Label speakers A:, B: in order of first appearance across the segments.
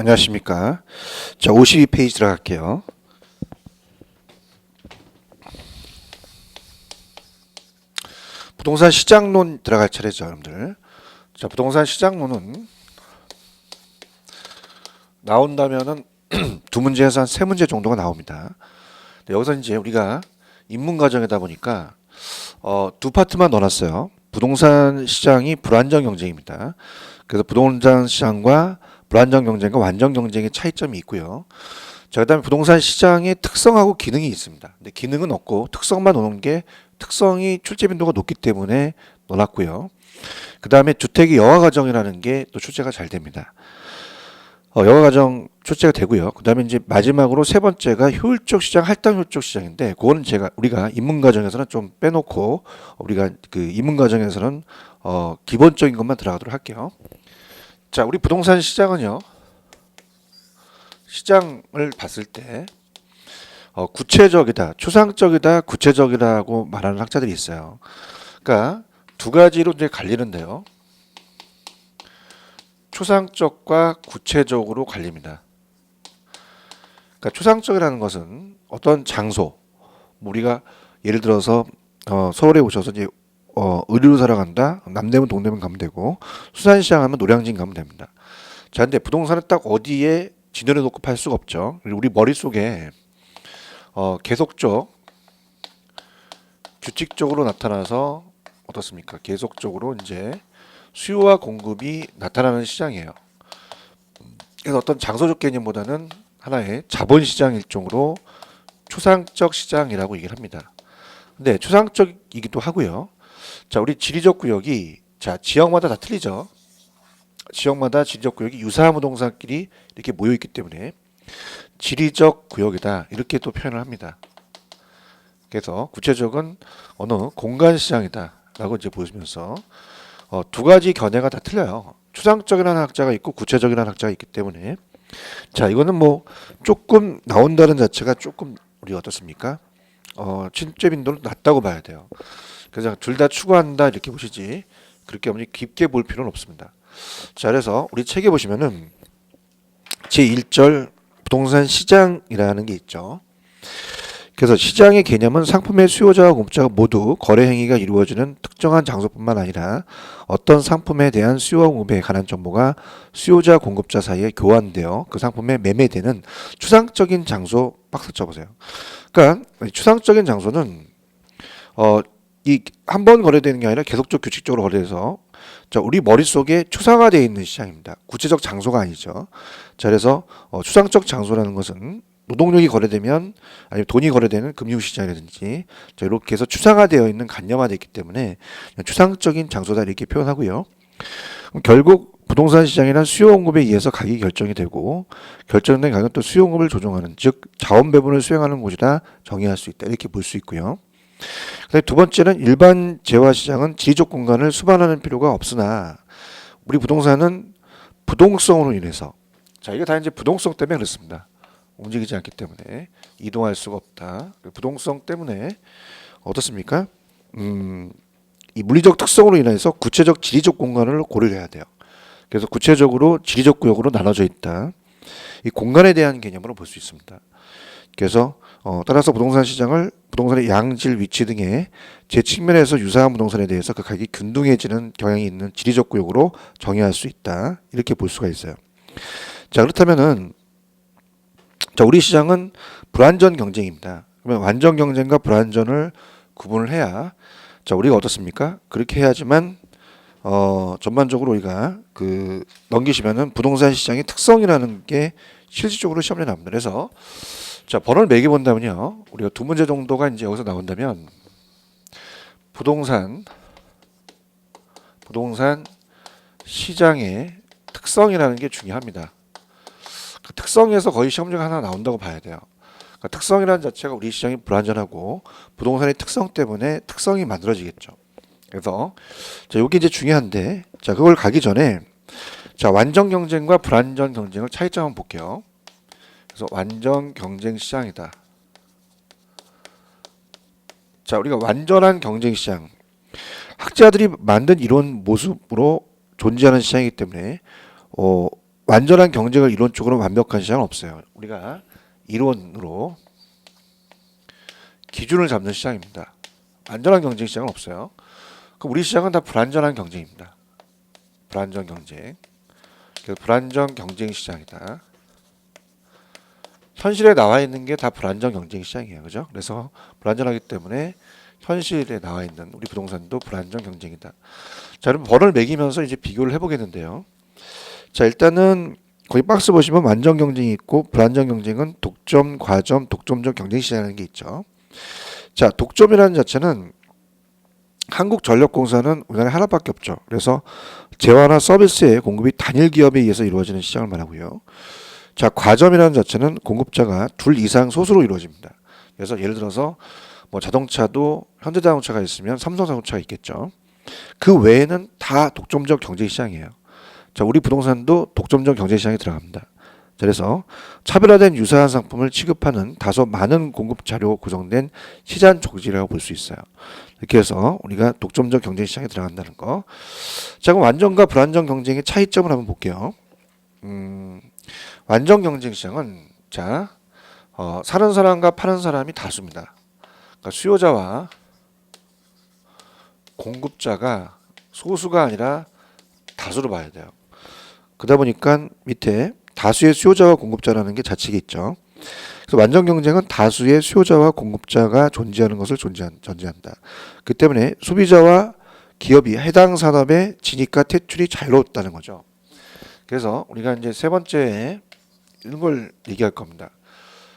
A: 안녕하십니까. 자, 52페이지 들어갈게요. 부동산 시장론 들어갈 차례죠, 여러분들. 자, 부동산 시장론은 나온다면은 두 문제에서 한 세 문제 정도가 나옵니다. 여기서 이제 우리가 입문 과정이다 보니까 두 파트만 넣어놨어요. 부동산 시장이 불안정 경쟁입니다. 그래서 부동산 시장과 불안정 경쟁과 완전 경쟁의 차이점이 있고요. 자, 그다음에 부동산 시장의 특성하고 기능이 있습니다. 근데 기능은 없고 특성만 오는 게 특성이 출제 빈도가 높기 때문에 넣어놨고요. 그다음에 주택의 여가 과정이라는 게 또 출제가 잘 됩니다. 여가 과정 출제가 되고요. 그다음에 이제 마지막으로 세 번째가 효율적 시장, 할당 효율적 시장인데 그거는 우리가 입문 과정에서는 좀 빼놓고 우리가 그 입문 과정에서는 기본적인 것만 들어가도록 할게요. 자, 우리 부동산 시장은요. 시장을 봤을 때 구체적이다, 추상적이다, 구체적이라고 말하는 학자들이 있어요. 그러니까 두 가지로 이제 갈리는데요. 추상적과 구체적으로 갈립니다. 그러니까 추상적이라는 것은 어떤 장소, 뭐 우리가 예를 들어서 서울에 오셔서 이제 의류를 사러 간다, 남대문 동대문 가면 되고 수산시장 하면 노량진 가면 됩니다. 자, 근데 부동산은 딱 어디에 진열해 놓고 팔 수가 없죠. 우리 머릿속에 계속적 규칙적으로 나타나서 어떻습니까? 계속적으로 이제 수요와 공급이 나타나는 시장이에요. 그래서 어떤 장소적 개념보다는 하나의 자본시장 일종으로 추상적 시장이라고 얘기를 합니다. 근데 추상적이기도 하고요. 자, 우리 지리적 구역이 지역마다 다 틀리죠. 지역마다 지리적 구역이 유사한 부동산끼리 이렇게 모여 있기 때문에 지리적 구역이다 이렇게 또 표현을 합니다. 그래서 구체적은 어느 공간 시장이다라고 이제 보시면서 두 가지 견해가 다 틀려요. 추상적이라는 학자가 있고 구체적이라는 학자가 있기 때문에 자, 이거는 뭐 조금 나온다는 자체가 조금 우리 어떻습니까? 출제 빈도는 낮다고 봐야 돼요. 그래서 둘 다 추구한다 이렇게 보시지 그렇게 어머니 깊게 볼 필요는 없습니다. 자, 그래서 우리 책에 보시면은 제1절 부동산 시장이라는 게 있죠. 그래서 시장의 개념은 상품의 수요자와 공급자가 모두 거래 행위가 이루어지는 특정한 장소뿐만 아니라 어떤 상품에 대한 수요와 공급에 관한 정보가 수요자 공급자 사이에 교환되어 그 상품에 매매되는 추상적인 장소. 박스 쳐보세요. 그러니까 추상적인 장소는 이 한 번 거래되는 게 아니라 계속적 규칙적으로 거래돼서 우리 머릿속에 추상화되어 있는 시장입니다. 구체적 장소가 아니죠. 자, 그래서 추상적 장소라는 것은 노동력이 거래되면 아니면 돈이 거래되는 금융시장이라든지 이렇게 해서 추상화되어 있는 간념화되어 있기 때문에 추상적인 장소다 이렇게 표현하고요. 그럼 결국 부동산 시장이란 수요 공급에 의해서 가격이 결정이 되고 결정된 가격은 또 수요 공급을 조정하는 즉 자원 배분을 수행하는 곳이다 정의할 수 있다 이렇게 볼 수 있고요. 그다음에 두 번째는 일반 재화 시장은 지리적 공간을 수반하는 필요가 없으나 우리 부동산은 부동성으로 인해서 이게 다 이제 부동성 때문에 그렇습니다. 움직이지 않기 때문에 이동할 수가 없다. 부동성 때문에 어떻습니까? 이 물리적 특성으로 인해서 구체적 지리적 공간을 고려를 해야 돼요. 그래서 구체적으로 지리적 구역으로 나눠져 있다. 이 공간에 대한 개념으로 볼 수 있습니다. 그래서 따라서 부동산 시장을 부동산의 양질, 위치 등의 제 측면에서 유사한 부동산에 대해서 그 가격이 균등해지는 경향이 있는 지리적 구역으로 정의할 수 있다. 이렇게 볼 수가 있어요. 자, 그렇다면은 우리 시장은 불완전 경쟁입니다. 그러면 완전 경쟁과 불완전을 구분을 해야 우리가 어떻습니까? 그렇게 해야지만 전반적으로 우리가 넘기시면은 부동산 시장의 특성이라는 게 실질적으로 시험에 나옵니다. 그래서 번호를 매겨 본다면요. 우리가 두 문제 정도가 이제 여기서 나온다면 부동산 시장의 특성이라는 게 중요합니다. 그 특성에서 거의 시험 중에 하나 나온다고 봐야 돼요. 그러니까 특성이라는 자체가 우리 시장이 불안전하고 부동산의 특성 때문에 특성이 만들어지겠죠. 그래서 여기 이제 중요한데 그걸 가기 전에 완전 경쟁과 불완전 경쟁을 차이점 한번 볼게요. 그래서 완전 경쟁 시장이다. 우리가 완전한 경쟁 시장 학자들이 만든 이론 모습으로 존재하는 시장이기 때문에 완전한 경쟁을 이론적으로 완벽한 시장은 없어요. 우리가 이론으로 기준을 잡는 시장입니다. 완전한 경쟁 시장은 없어요. 그럼 우리 시장은 다 불완전한 경쟁입니다. 불완전 경쟁. 그래서 불완전 경쟁 시장이다. 현실에 나와 있는 게 다 불완전 경쟁 시장이에요. 그죠? 그래서 불완전하기 때문에 현실에 나와 있는 우리 부동산도 불완전 경쟁이다. 자, 그럼 번호를 매기면서 이제 비교를 해보겠는데요. 자, 일단은 거기 박스 보시면 완전 경쟁이 있고 불완전 경쟁은 독점, 과점, 독점적 경쟁 시장이라는 게 있죠. 자, 독점이라는 자체는 한국전력공사는 우리나라에 하나밖에 없죠. 그래서 재화나 서비스의 공급이 단일 기업에 의해서 이루어지는 시장을 말하고요. 자, 과점이라는 자체는 공급자가 둘 이상 소수로 이루어집니다. 그래서 예를 들어서 뭐 자동차도 현대자동차가 있으면 삼성자동차가 있겠죠. 그 외에는 다 독점적 경제 시장이에요. 자, 우리 부동산도 독점적 경제 시장에 들어갑니다. 자, 그래서 차별화된 유사한 상품을 취급하는 다소 많은 공급 자료 구성된 시장 조직이라고 볼 수 있어요. 이렇게 해서 우리가 독점적 경쟁 시장에 들어간다는 거. 자, 그럼 완전과 불완전 경쟁의 차이점을 한번 볼게요. 완전 경쟁 시장은 자, 사는 사람과 파는 사람이 다수입니다. 그러니까 수요자와 공급자가 소수가 아니라 다수로 봐야 돼요. 그러다 보니까 밑에 다수의 수요자와 공급자라는 게 자칙이 있죠. 그래서 완전 경쟁은 다수의 수요자와 공급자가 존재하는 것을 전제한다. 그 때문에 소비자와 기업이 해당 산업의 진입과 퇴출이 자유롭다는 거죠. 그래서 우리가 이제 세 번째 이런 걸 얘기할 겁니다.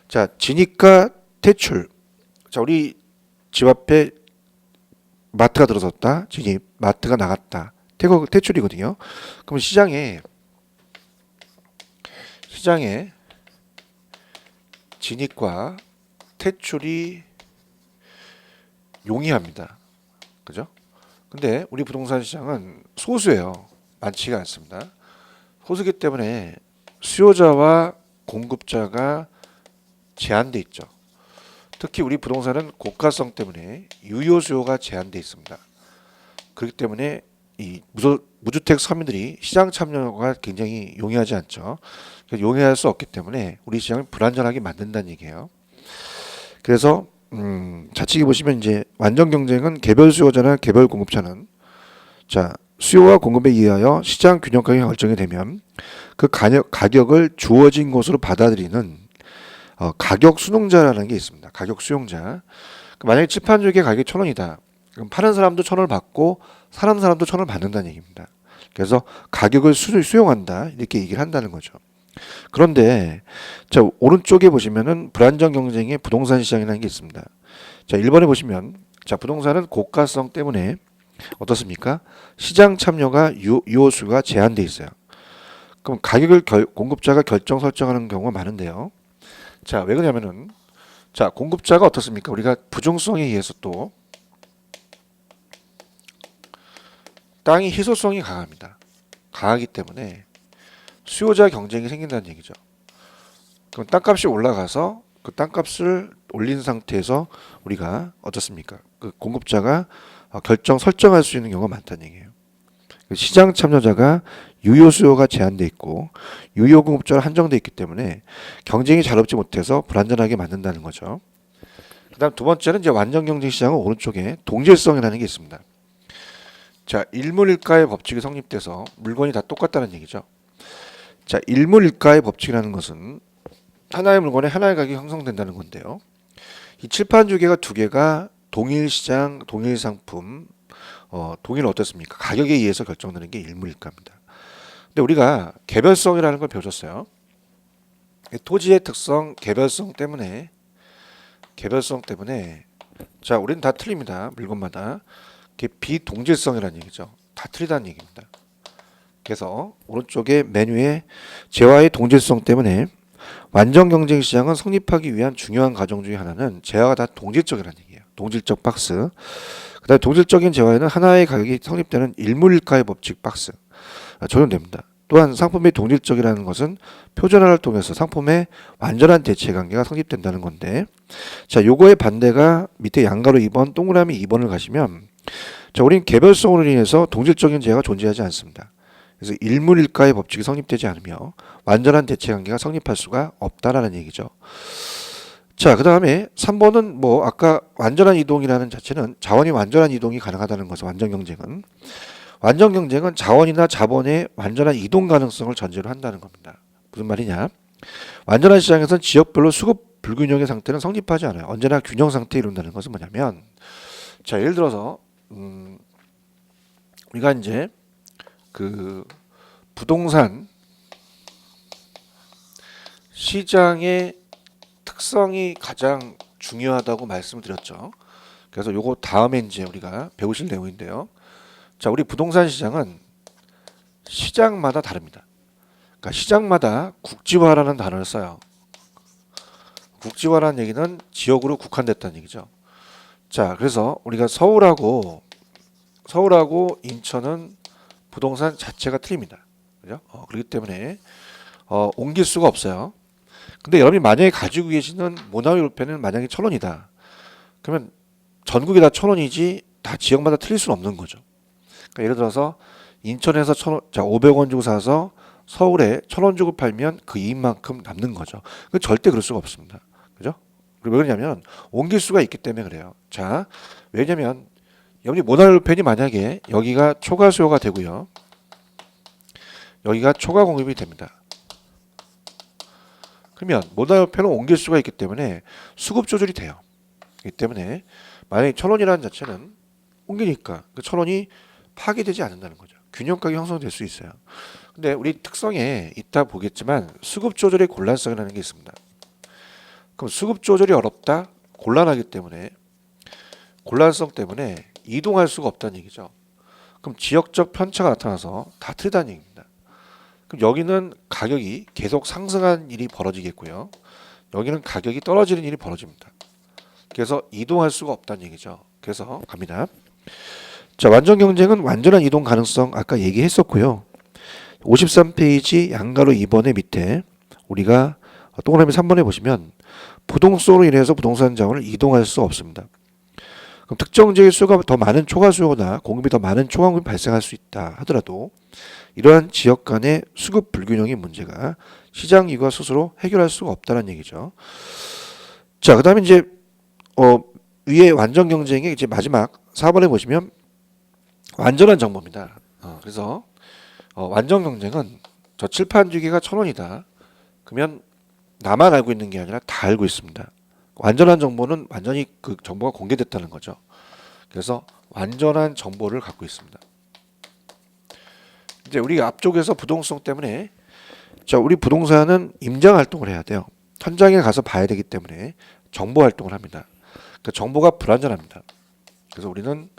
A: 자, 진입과 퇴출. 자, 우리 집 앞에 마트가 들어섰다. 진입. 마트가 나갔다. 퇴출이거든요. 그럼 시장에 진입과 퇴출이 용이합니다. 그죠? 근데 우리 부동산 시장은 소수예요. 많지가 않습니다. 소수기 때문에 수요자와 공급자가 제한돼 있죠. 특히 우리 부동산은 고가성 때문에 유효 수요가 제한돼 있습니다. 그렇기 때문에 이 무주택 서민들이 시장 참여가 굉장히 용이하지 않죠. 용이할 수 없기 때문에 우리 시장을 불안전하게 만든다는 얘기예요. 그래서 자치기 보시면 이제 완전 경쟁은 개별 수요자나 개별 공급자는 자, 수요와 공급에 의하여 시장 균형감이 결정이 되면 그 가격을 주어진 것으로 받아들이는 가격 수능자라는 게 있습니다. 가격 수용자. 만약에 칠판 주기의 가격이 1,000원이다. 그럼 파는 사람도 1,000원을 받고 사는 사람도 1,000원을 받는다는 얘기입니다. 그래서 가격을 수용한다 이렇게 얘기를 한다는 거죠. 그런데 자, 오른쪽에 보시면은 불안정 경쟁의 부동산 시장이라는 게 있습니다. 자, 1번에 보시면 자, 부동산은 고가성 때문에 어떻습니까? 시장 참여가 유효수가 제한돼 있어요. 그럼 가격을 공급자가 결정 설정하는 경우가 많은데요. 자, 왜 그러냐면은 자, 공급자가 어떻습니까? 우리가 부중성에 의해서 또 땅이 희소성이 강합니다. 강하기 때문에 수요자 경쟁이 생긴다는 얘기죠. 그럼 땅값이 올라가서 그 땅값을 올린 상태에서 우리가 어떻습니까? 그 공급자가 결정 설정할 수 있는 경우가 많다는 얘기예요. 시장 참여자가 유효 수요가 제한돼 있고 유효 공급자가 한정돼 있기 때문에 경쟁이 자유롭지 못해서 불안전하게 만든다는 거죠. 그다음 두 번째는 이제 완전 경쟁 시장은 오른쪽에 동질성이라는 게 있습니다. 자, 일물일가의 법칙이 성립돼서 물건이 다 똑같다는 얘기죠. 자, 일물일가의 법칙이라는 것은 하나의 물건에 하나의 가격이 형성된다는 건데요. 이 칠판 주계가 두 개가 동일 시장, 동일 상품, 동일 어떻습니까? 가격에 의해서 결정되는 게 일물일가입니다. 근데 우리가 개별성이라는 걸 배웠어요. 토지의 특성, 개별성 때문에 자, 우리는 다 틀립니다. 물건마다. 그게 비동질성이라는 얘기죠. 다 틀리다는 얘기입니다. 그래서 오른쪽에 메뉴에 재화의 동질성 때문에 완전 경쟁 시장은 성립하기 위한 중요한 과정 중에 하나는 재화가 다 동질적이라는 얘기예요. 동질적 박스. 그다음에 동질적인 재화에는 하나의 가격이 성립되는 일물일가의 법칙 박스 적용됩니다. 또한 상품이 동질적이라는 것은 표준화를 통해서 상품의 완전한 대체 관계가 성립된다는 건데 자, 요거의 반대가 밑에 양가로 2번, 동그라미 2번을 가시면 자, 우린 개별성으로 인해서 동질적인 재화가 존재하지 않습니다. 그래서 일물일가의 법칙이 성립되지 않으며 완전한 대체 관계가 성립할 수가 없다라는 얘기죠. 자, 그 다음에 3번은 뭐 아까 완전한 이동이라는 자체는 자원이 완전한 이동이 가능하다는 것은 완전 경쟁은 자원이나 자본의 완전한 이동 가능성을 전제로 한다는 겁니다. 무슨 말이냐? 완전한 시장에서는 지역별로 수급 불균형의 상태는 성립하지 않아요. 언제나 균형 상태에 이룬다는 것은 뭐냐면, 자, 예를 들어서 우리가 이제 그 부동산 시장의 특성이 가장 중요하다고 말씀을 드렸죠. 그래서 요거 다음에 이제 우리가 배우실 내용인데요. 자, 우리 부동산 시장은 시장마다 다릅니다. 그러니까 시장마다 국지화라는 단어를 써요. 국지화라는 얘기는 지역으로 국한됐다는 얘기죠. 자, 그래서 우리가 서울하고 인천은 부동산 자체가 틀립니다. 그죠? 그렇기 때문에 옮길 수가 없어요. 근데 여러분이 만약에 가지고 계시는 모나미올펜은 만약에 1,000원이다. 그러면 전국이 다 1,000원이지 다 지역마다 틀릴 수는 없는 거죠. 그러니까 예를 들어서 인천에서 500원 주고 사서 서울에 1,000원 주고 팔면 그 이익만큼 남는 거죠. 그 절대 그럴 수가 없습니다. 그죠? 왜 그러냐면 옮길 수가 있기 때문에 그래요. 자, 왜냐면 여러분이 모나미올펜이 만약에 여기가 초과 수요가 되고요. 여기가 초과 공급이 됩니다. 그러면 모나미올펜은 옮길 수가 있기 때문에 수급 조절이 돼요. 그렇기 때문에 만약에 1,000원이라는 자체는 옮기니까 그 1,000원이 파괴되지 않는다는 거죠. 균형 가격이 형성될 수 있어요. 근데 우리 특성에 이따 보겠지만 수급 조절의 곤란성이라는 게 있습니다. 그럼 수급 조절이 어렵다, 곤란하기 때문에 곤란성 때문에 이동할 수가 없다는 얘기죠. 그럼 지역적 편차가 나타나서 다 틀리다는 얘기입니다. 그럼 여기는 가격이 계속 상승한 일이 벌어지겠고요. 여기는 가격이 떨어지는 일이 벌어집니다. 그래서 이동할 수가 없다는 얘기죠. 그래서 갑니다. 자, 완전 경쟁은 완전한 이동 가능성 아까 얘기했었고요. 53페이지 양가로 2번의 밑에 우리가 동그라미 3번에 보시면 부동성으로 인해서 부동산 자원을 이동할 수 없습니다. 그럼 특정 지역의 수요가 더 많은 초과 수요나 공급이 더 많은 초과 공급이 발생할 수 있다 하더라도 이러한 지역 간의 수급 불균형의 문제가 시장 이유가 스스로 해결할 수가 없다는 얘기죠. 자, 그다음에 이제 위에 완전 경쟁의 이제 마지막 4번에 보시면 완전한 정보입니다. 그래서 완전 경쟁은 저 칠판 주기가 1,000원이다. 그러면 나만 알고 있는 게 아니라 다 알고 있습니다. 완전한 정보는 완전히 그 정보가 공개됐다는 거죠. 그래서 완전한 정보를 갖고 있습니다. 이제 우리가 앞쪽에서 부동성 때문에 자, 우리 부동산은 임장 활동을 해야 돼요. 현장에 가서 봐야 되기 때문에 정보 활동을 합니다. 그 정보가 불완전합니다. 그래서 우리는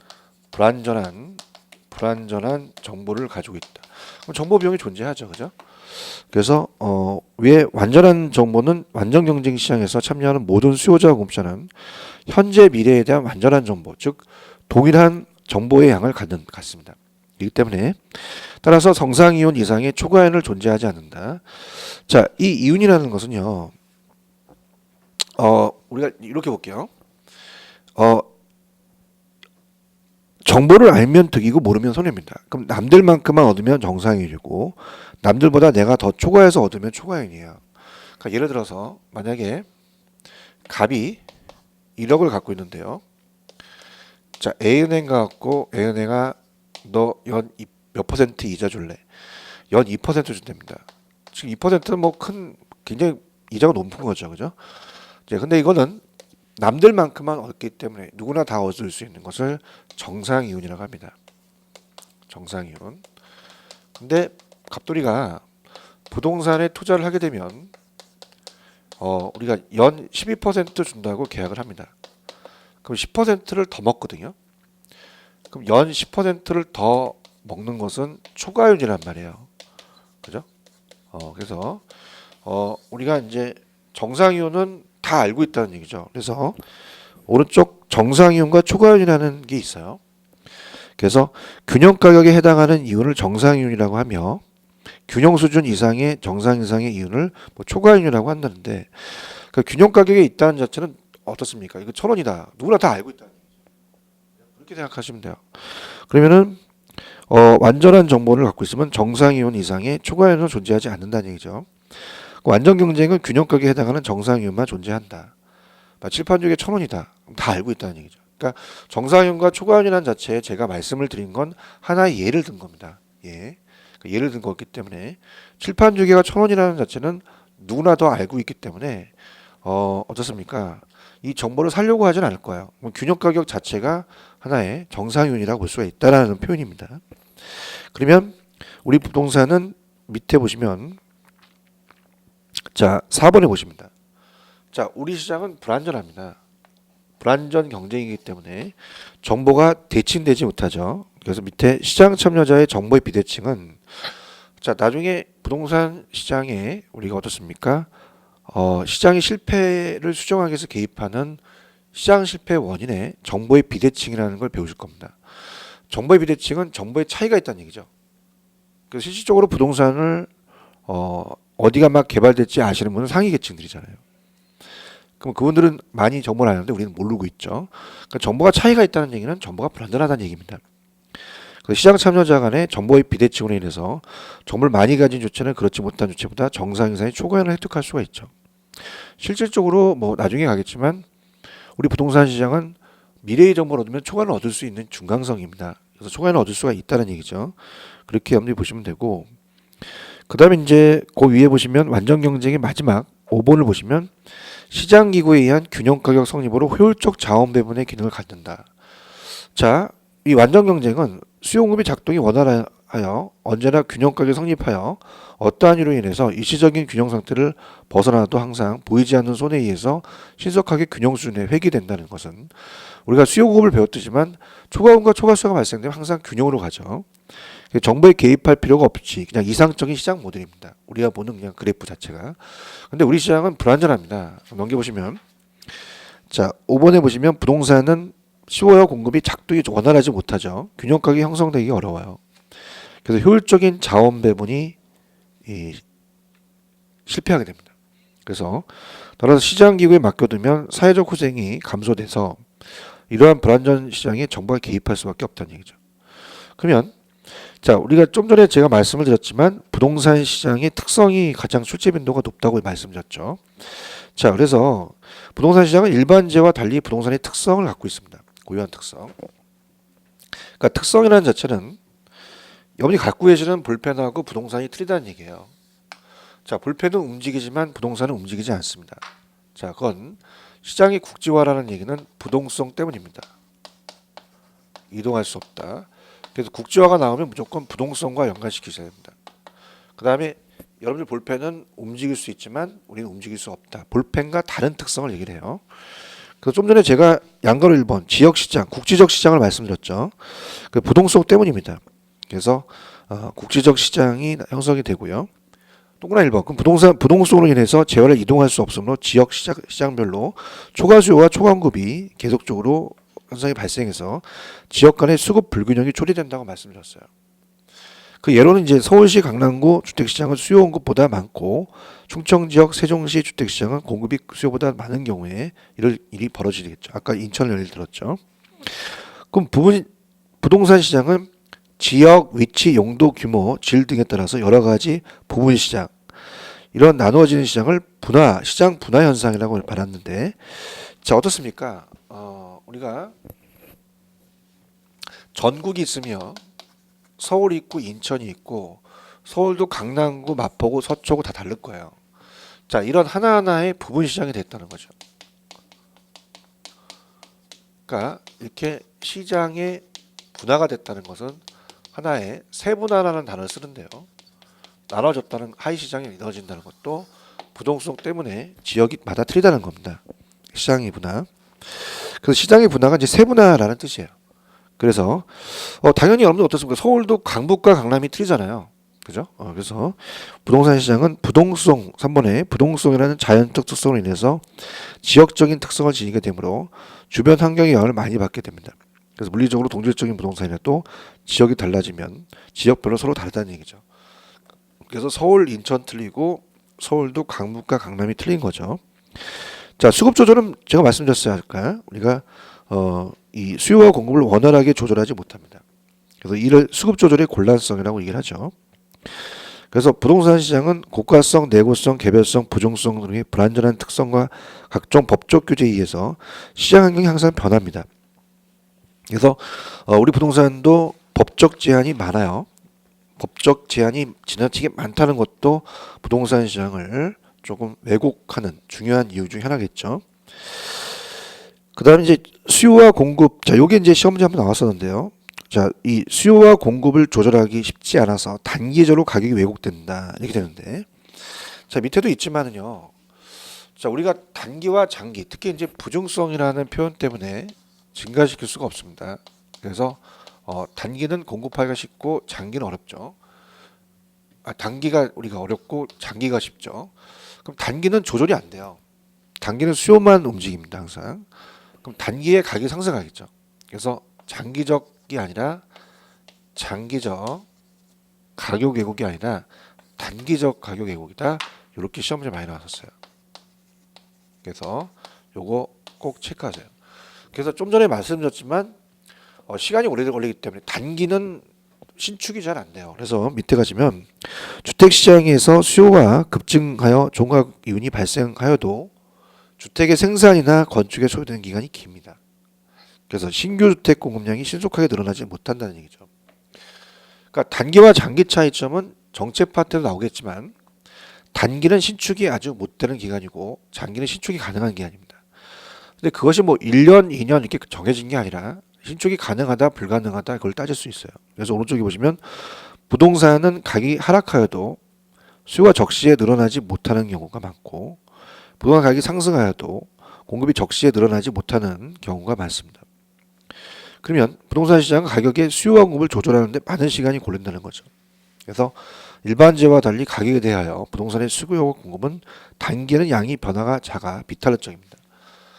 A: 불완전한 정보를 가지고 있다. 그럼 정보 비용이 존재하죠, 그죠? 그래서 왜 완전한 정보는 완전 경쟁 시장에서 참여하는 모든 수요자와 공급자는 현재 미래에 대한 완전한 정보, 즉 동일한 정보의 양을 갖습니다. 이기 때문에 따라서 정상 이윤 이상의 초과 이윤을 존재하지 않는다. 자, 이 이윤이라는 것은요. 우리가 이렇게 볼게요. 정보를 알면 득이고 모르면 손해입니다. 그럼 남들만큼만 얻으면 정상이윤이고 남들보다 내가 더 초과해서 얻으면 초과이윤이에요. 그러니까 예를 들어서 만약에 갑이 1억을 갖고 있는데요. 자, A은행 갖고 A은행아 너 연 몇 퍼센트 이자 줄래? 연 2% 준답니다. 지금 2%는 뭐 굉장히 이자가 높은 거죠, 그죠? 이제 근데 이거는 남들만큼만 얻기 때문에 누구나 다 얻을 수 있는 것을 정상이윤이라고 합니다. 정상이윤. 근데 갑돌이가 부동산에 투자를 하게 되면 우리가 연 12% 준다고 계약을 합니다. 그럼 10%를 더 먹거든요. 그럼 연 10%를 더 먹는 것은 초과이윤이란 말이에요. 그죠? 그래서 우리가 이제 정상이윤은 다 알고 있다는 얘기죠. 그래서 오른쪽 정상이윤과 초과이윤이라는 게 있어요. 그래서 균형 가격에 해당하는 이윤을 정상이윤이라고 하며 균형 수준 이상의 정상 이상의 이윤을 뭐 초과이윤이라고 한다는데 그 균형 가격에 있다는 자체는 어떻습니까? 이거 1,000원이다. 누구나 다 알고 있다. 그렇게 생각하시면 돼요. 그러면은 완전한 정보를 갖고 있으면 정상이온 이상의 초과이온은 존재하지 않는다는 얘기죠. 완전 경쟁은 균형가격에 해당하는 정상이온만 존재한다. 칠판주기에 1,000원이다. 다 알고 있다는 얘기죠. 그러니까 정상이온과 초과이온이라는 자체에 제가 말씀을 드린 건 하나의 예를 든 겁니다. 예. 예를 든 거기 때문에 칠판주기가 1,000원이라는 자체는 누구나 더 알고 있기 때문에 어떻습니까? 이 정보를 살려고 하진 않을 거예요. 균형가격 자체가 하나의 정상이온이라고 볼 수가 있다라는 표현입니다. 그러면 우리 부동산은 밑에 보시면 자 4번에 보십니다. 자 우리 시장은 불안전합니다. 불안전 경쟁이기 때문에 정보가 대칭되지 못하죠. 그래서 밑에 시장 참여자의 정보의 비대칭은 자 나중에 부동산 시장에 우리가 어떻습니까? 시장의 실패를 수정하기 위해서 개입하는 시장 실패 원인의 정보의 비대칭이라는 걸 배우실 겁니다. 정보의 비대칭은 정보의 차이가 있다는 얘기죠. 그래서 실질적으로 부동산을 어디가 막 개발될지 아시는 분은 상위 계층들이잖아요. 그럼 그분들은 많이 정보를 아는데 우리는 모르고 있죠. 그러니까 정보가 차이가 있다는 얘기는 정보가 불안전하다는 얘기입니다. 시장 참여자 간의 정보의 비대칭으로 인해서 정보를 많이 가진 주체는 그렇지 못한 주체보다 정상 이상의 초과이온을 획득할 수가 있죠. 실질적으로 뭐 나중에 가겠지만 우리 부동산 시장은 미래의 정보를 얻으면 초과이온을 얻을 수 있는 중간성입니다. 그래서 초과이온을 얻을 수가 있다는 얘기죠. 그렇게 염두에 보시면 되고 그 다음에 이제 그 위에 보시면 완전 경쟁의 마지막 5번을 보시면 시장 기구에 의한 균형 가격 성립으로 효율적 자원 배분의 기능을 갖는다. 자, 이 완전 경쟁은 수요 공급의 작동이 원활하여 언제나 균형 가격이 성립하여 어떠한 이유로 인해서 일시적인 균형 상태를 벗어나도 항상 보이지 않는 손에 의해서 신속하게 균형 수준에 회귀된다는 것은 우리가 수요 공급을 배웠듯이만 초과운과 초과수가 발생되면 항상 균형으로 가죠. 정보에 개입할 필요가 없이 그냥 이상적인 시장 모델입니다. 우리가 보는 그냥 그래프 자체가. 근데 우리 시장은 불안전합니다. 넘겨보시면 자 5번에 보시면 부동산은 수요와 공급이 작동이 원활하지 못하죠. 균형 가격이 형성되기 어려워요. 그래서 효율적인 자원 배분이 실패하게 됩니다. 그래서 따라서 시장 기구에 맡겨두면 사회적 후생이 감소돼서 이러한 불안전 시장에 정부가 개입할 수밖에 없다는 얘기죠. 그러면 자 우리가 좀 전에 제가 말씀을 드렸지만 부동산 시장의 특성이 가장 출제 빈도가 높다고 말씀드렸죠. 자 그래서 부동산 시장은 일반재와 달리 부동산의 특성을 갖고 있습니다. 고유한 특성. 그러니까 특성이라는 자체는 여러분이 갖고 계시는 볼펜하고 부동산이 틀리다는 얘기예요. 자 볼펜은 움직이지만 부동산은 움직이지 않습니다. 자 그건 시장의 국지화라는 얘기는 부동성 때문입니다. 이동할 수 없다. 그래서 국지화가 나오면 무조건 부동성과 연관시키셔야 됩니다. 그 다음에 여러분들 볼펜은 움직일 수 있지만 우리는 움직일 수 없다. 볼펜과 다른 특성을 얘기를 해요. 그래서 좀 전에 제가 양가로 1번 지역시장, 국지적 시장을 말씀드렸죠. 그 부동성 때문입니다. 그래서 국지적 시장이 형성이 되고요. 동그라미 1번. 그럼 부동성으로 인해서 재화를 이동할 수 없으므로 지역 시장별로 초과 수요와 초과 공급이 계속적으로 현상이 발생해서 지역 간의 수급 불균형이 초래된다고 말씀드렸어요. 그 예로는 이제 서울시 강남구 주택시장은 수요 공급보다 많고 충청 지역 세종시 주택시장은 공급이 수요보다 많은 경우에 이럴 일이 벌어지겠죠. 아까 인천을 예를 들었죠. 그럼 부동산 시장은 지역, 위치, 용도, 규모, 질 등에 따라서 여러 가지 부분 시장 이런 나누어지는 시장을 시장 분화 현상이라고 말했는데 자 어떻습니까? 우리가 전국이 있으며 서울이 있고 인천이 있고 서울도 강남구, 마포구, 서초구 다 다를 거예요. 자 이런 하나하나의 부분 시장이 됐다는 거죠. 그러니까 이렇게 시장의 분화가 됐다는 것은 하나의 세분화라는 단어를 쓰는데요. 나눠졌다는 하위 시장이 이루어진다는 것도 부동성 때문에 지역마다 틀리다는 겁니다. 시장의 분화. 그래서 시장의 분화가 이제 세분화라는 뜻이에요. 그래서 당연히 여러분들 어떻습니까? 서울도 강북과 강남이 틀리잖아요. 그죠? 그래서 부동산 시장은 부동성 3번에 부동성이라는 자연적 특성으로 인해서 지역적인 특성을 지니게 되므로 주변 환경의 영향을 많이 받게 됩니다. 그래서 물리적으로 동질적인 부동산이라도 지역이 달라지면 지역별로 서로 다르다는 얘기죠. 그래서 서울, 인천 틀리고 서울도 강북과 강남이 틀린 거죠. 자, 수급 조절은 제가 말씀드렸어요. 아까 우리가 이 수요와 공급을 원활하게 조절하지 못합니다. 그래서 이를 수급 조절의 곤란성이라고 얘기를 하죠. 그래서 부동산 시장은 고가성, 내구성, 개별성, 부종성 등의 불안전한 특성과 각종 법적 규제에 의해서 시장 환경이 항상 변합니다. 그래서 우리 부동산도 법적 제한이 많아요. 법적 제한이 지나치게 많다는 것도 부동산 시장을 조금 왜곡하는 중요한 이유 중 하나겠죠. 그 다음에 이제 수요와 공급. 자, 요게 이제 시험 문제 한번 나왔었는데요. 자, 이 수요와 공급을 조절하기 쉽지 않아서 단기적으로 가격이 왜곡된다. 이렇게 되는데. 자, 밑에도 있지만은요. 자, 우리가 단기와 장기, 특히 이제 부중성이라는 표현 때문에 증가시킬 수가 없습니다. 그래서 단기는 공급하기가 쉽고 장기는 어렵죠. 단기가 우리가 어렵고 장기가 쉽죠. 그럼 단기는 조절이 안 돼요. 단기는 수요만 움직입니다, 항상. 그럼 단기에 가격이 상승하겠죠. 그래서 장기적이 아니라 장기적 가격 왜곡이 아니라 단기적 가격 왜곡이다. 이렇게 시험 문제 많이 나왔었어요. 그래서 요거 꼭 체크하세요. 그래서 좀 전에 말씀드렸지만 시간이 오래 걸리기 때문에 단기는 신축이 잘 안 돼요. 그래서 밑에 가시면 주택시장에서 수요가 급증하여 종각 이윤이 발생하여도 주택의 생산이나 건축에 소요되는 기간이 깁니다. 그래서 신규 주택 공급량이 신속하게 늘어나지 못한다는 얘기죠. 그러니까 단기와 장기 차이점은 정책 파트도 나오겠지만 단기는 신축이 아주 못 되는 기간이고 장기는 신축이 가능한 기간입니다. 근데 그것이 뭐 1년, 2년 이렇게 정해진 게 아니라 신축이 가능하다, 불가능하다 그걸 따질 수 있어요. 그래서 오른쪽에 보시면 부동산은 가격이 하락하여도 수요가 적시에 늘어나지 못하는 경우가 많고 부동산 가격이 상승하여도 공급이 적시에 늘어나지 못하는 경우가 많습니다. 그러면 부동산 시장은 가격의 수요와 공급을 조절하는데 많은 시간이 걸린다는 거죠. 그래서 일반지와 달리 가격에 대하여 부동산의 수요와 공급은 단기에는 양이 변화가 작아 비탄력적입니다.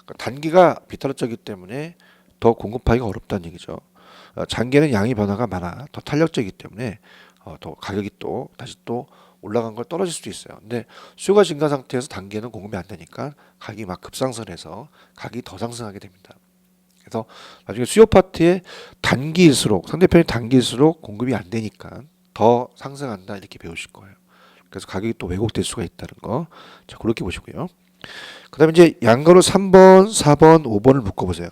A: 그러니까 단기가 비탄력적이기 때문에 더 공급하기가 어렵다는 얘기죠. 장기에는 양이 변화가 많아 더 탄력적이기 때문에 더 가격이 또 다시 또 올라간 걸 떨어질 수도 있어요. 근데 수요가 증가 상태에서 단기에는 공급이 안 되니까 가격이 막 급상승해서 가격이 더 상승하게 됩니다. 그래서 나중에 수요 파트에 단기일수록 상대편이 단기일수록 공급이 안 되니까 더 상승한다 이렇게 배우실 거예요. 그래서 가격이 또 왜곡될 수가 있다는 거. 자, 그렇게 보시고요. 그다음에 이제 양가로 3번, 4번, 5번을 묶어 보세요.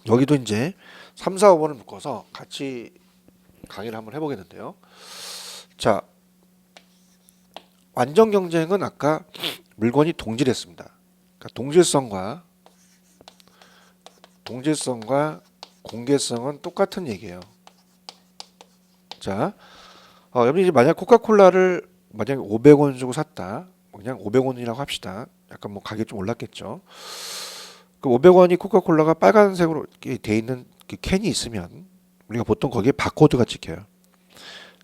A: 여기도 이제 3, 4, 5번을 묶어서 같이 강의를 한번 해보겠는데요. 자, 완전 경쟁은 아까 물건이 동질했습니다. 그러니까 동질성과 공개성은 똑같은 얘기예요. 자, 여러분 이제 만약 코카콜라를 만약에 500원 주고 샀다. 그냥 500원이라고 합시다. 약간 뭐 가격이 좀 올랐겠죠. 그 500원이 코카콜라가 빨간색으로 돼 있는 그 캔이 있으면 우리가 보통 거기에 바코드가 찍혀요.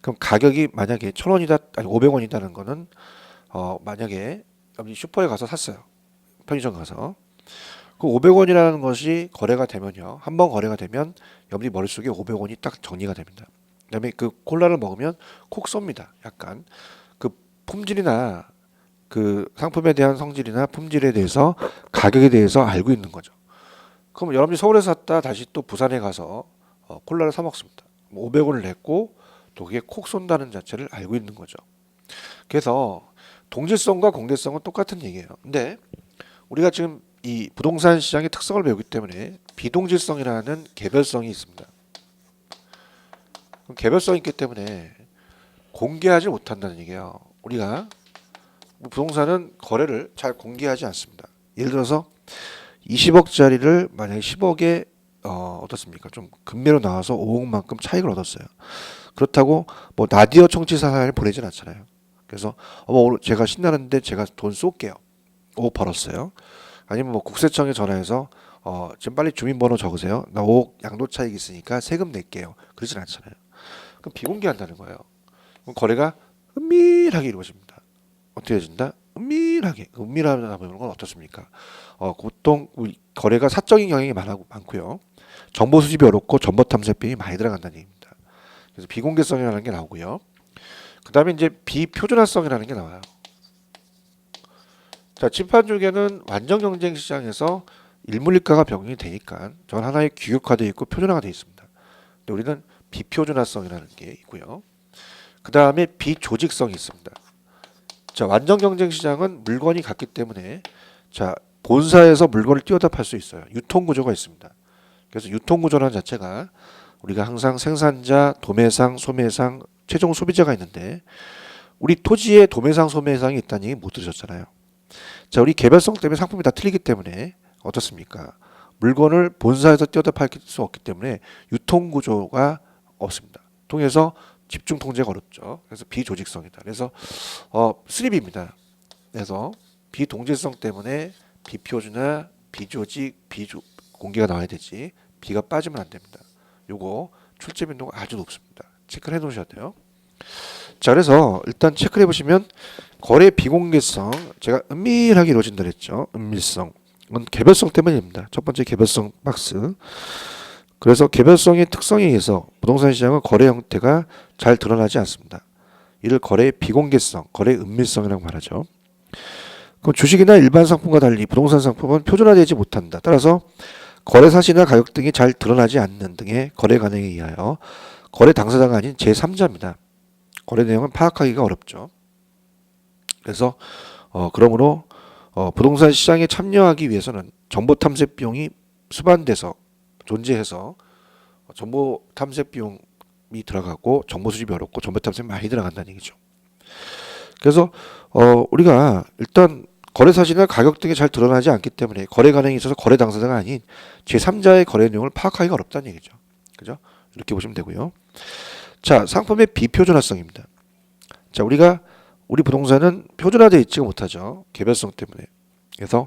A: 그럼 가격이 만약에 1,000원이다, 아니 500원이다는 거는 만약에 여기 슈퍼에 가서 샀어요. 편의점 가서. 그 500원이라는 것이 거래가 되면요. 한 번 거래가 되면 여러분이 머릿속에 500원이 딱 정리가 됩니다. 그다음에 그 콜라를 먹으면 콕 쏩니다. 약간 그 품질이나 그 상품에 대한 성질이나 품질에 대해서 가격에 대해서 알고 있는 거죠. 그럼 여러분이 서울에서 샀다 다시 또 부산에 가서 콜라를 사 먹습니다. 500원을 냈고 또 그게 콕 쏜다는 자체를 알고 있는 거죠. 그래서 동질성과 공개성은 똑같은 얘기예요. 근데 우리가 지금 이 부동산 시장의 특성을 배우기 때문에 비동질성이라는 개별성이 있습니다. 개별성이 있기 때문에 공개하지 못한다는 얘기예요. 우리가 부동산은 거래를 잘 공개하지 않습니다. 예를 들어서 20억짜리를 만약에 10억에 어떻습니까? 좀 금매로 나와서 5억만큼 차익을 얻었어요. 그렇다고 뭐 나디어 청취사를 보내진 않잖아요. 그래서 오늘 제가 신나는데 제가 돈 쏠게요. 5억 벌었어요. 아니면 뭐 국세청에 전화해서 지금 빨리 주민번호 적으세요. 나 5억 양도 차익 있으니까 세금 낼게요. 그러진 않잖아요. 그럼 비공개한다는 거예요. 그럼 거래가 은밀하게 이루어집니다. 어떻게 해진다? 은밀하게. 은밀하다 보는 건 어떻습니까? 보통 거래가 사적인 경향이 많고요. 정보 수집이 어렵고 정보 탐색 비용이 많이 들어간다는 얘기입니다. 그래서 비공개성이라는 게 나오고요. 그 다음에 이제 비표준화성이라는 게 나와요. 자, 침판 쪽에는 완전 경쟁 시장에서 일물일가가 병행이 되니까 전 하나의 규격화되어 있고 표준화가 되어 있습니다. 근데 우리는 비표준화성이라는 게 있고요. 그 다음에 비조직성이 있습니다. 자, 완전 경쟁 시장은 물건이 같기 때문에 자, 본사에서 물건을 띄워다 팔 수 있어요. 유통 구조가 있습니다. 그래서 유통 구조라는 자체가 우리가 항상 생산자, 도매상, 소매상, 최종 소비자가 있는데 우리 토지에 도매상, 소매상이 있다는 얘기 못 들으셨잖아요. 자, 우리 개별성 때문에 상품이 다 틀리기 때문에 어떻습니까? 물건을 본사에서 띄워다 팔 수 없기 때문에 유통 구조가 없습니다. 통해서 집중 통제가 어렵죠. 그래서 비조직성이다. 그래서 3B입니다. 그래서 비동질성 때문에 비표준화, 비조직, 공개가 나와야 되지. B가 빠지면 안 됩니다. 요거 출제 빈도가 아주 높습니다. 체크를 해 놓으셔야 돼요. 자, 그래서 일단 체크를 해보시면 거래 비공개성, 제가 은밀하게 이루어진다 그랬죠. 은밀성. 이건 개별성 때문입니다. 첫 번째 개별성 박스. 그래서 개별성의 특성에 의해서 부동산 시장은 거래 형태가 잘 드러나지 않습니다. 이를 거래의 비공개성, 거래의 은밀성이라고 말하죠. 그럼 주식이나 일반 상품과 달리 부동산 상품은 표준화되지 못한다. 따라서 거래 사실이나 가격 등이 잘 드러나지 않는 등의 거래 관행에 의하여 거래 당사자가 아닌 제3자입니다. 거래 내용은 파악하기가 어렵죠. 그래서 그러므로 부동산 시장에 참여하기 위해서는 정보 탐색 비용이 수반돼서 존재해서 정보 탐색 비용이 들어가고 정보 수집이 어렵고 정보 탐색이 많이 들어간다는 얘기죠. 그래서 우리가 일단 거래 사실이나 가격 등이 잘 드러나지 않기 때문에 거래 관행에 있어서 거래 당사자가 아닌 제3자의 거래 내용을 파악하기가 어렵다는 얘기죠. 그죠? 이렇게 보시면 되고요. 자, 상품의 비표준화성입니다. 자, 우리 부동산은 표준화되어 있지가 못하죠. 개별성 때문에. 그래서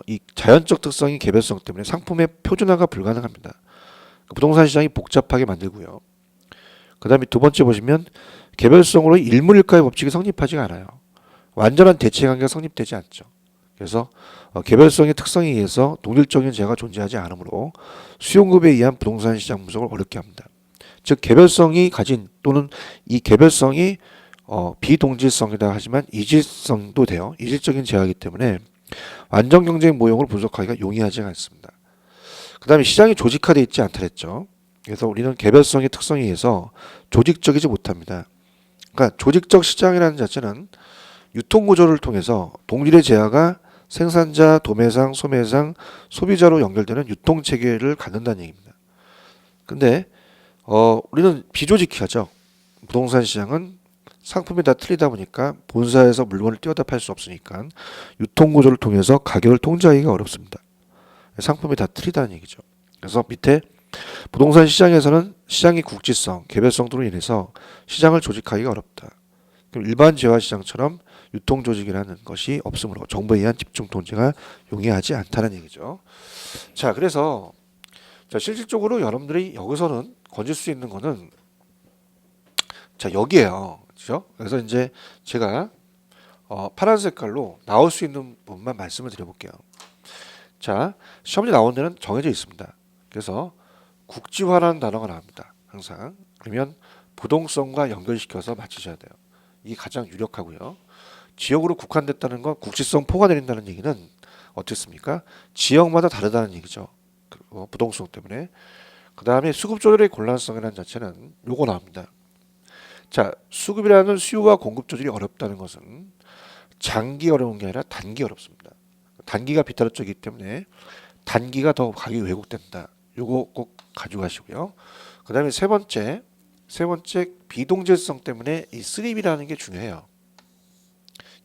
A: 이 자연적 특성인 개별성 때문에 상품의 표준화가 불가능합니다. 부동산 시장이 복잡하게 만들고요. 그 다음에 두 번째 보시면 개별성으로 일물일가의 법칙이 성립하지가 않아요. 완전한 대체관계가 성립되지 않죠. 그래서 개별성의 특성에 의해서 동질적인 제약가 존재하지 않으므로 수요급에 의한 부동산 시장 분석을 어렵게 합니다. 즉 개별성이 가진 또는 이 개별성이 비동질성이다 하지만 이질성도 돼요. 이질적인 제약이기 때문에 완전 경쟁 모형을 분석하기가 용이하지 않습니다. 그 다음에 시장이 조직화되어 있지 않다 했죠. 그래서 우리는 개별성의 특성에 의해서 조직적이지 못합니다. 그러니까 조직적 시장이라는 자체는 유통구조를 통해서 동질의 제약가 생산자, 도매상, 소매상, 소비자로 연결되는 유통체계를 갖는다는 얘기입니다. 근데 우리는 비조직하죠. 부동산 시장은 상품이 다 틀리다 보니까 본사에서 물건을 띄워다 팔 수 없으니까 유통구조를 통해서 가격을 통제하기가 어렵습니다. 상품이 다 틀리다는 얘기죠. 그래서 밑에 부동산 시장에서는 시장의 국지성, 개별성 등으로 인해서 시장을 조직하기가 어렵다. 그럼 일반 재화시장처럼 유통조직이라는 것이 없으므로 정보에 의한 집중 통제가 용이하지 않다는 얘기죠. 자, 그래서 실질적으로 여러분들이 여기서는 건질 수 있는 거는 자, 여기에요. 그렇죠? 그래서 이제 제가 파란 색깔로 나올 수 있는 부분만 말씀을 드려볼게요. 자, 시험지 나온 데는 정해져 있습니다. 그래서 국지화라는 단어가 나옵니다. 항상. 그러면 부동성과 연결시켜서 맞추셔야 돼요. 이게 가장 유력하고요. 지역으로 국한됐다는 건 국지성 포가 내린다는 얘기는 어떻습니까? 지역마다 다르다는 얘기죠. 부동성 때문에. 그 다음에 수급 조절의 곤란성이라는 자체는 요거 나옵니다. 자, 수급이라는 수요와 공급 조절이 어렵다는 것은 장기 어려운 게 아니라 단기 어렵습니다. 단기가 비타로적이기 때문에 단기가 더 가격이 왜곡된다. 요거 꼭 가져가시고요. 그 다음에 세 번째 비동질성 때문에 이 3B라는 게 중요해요.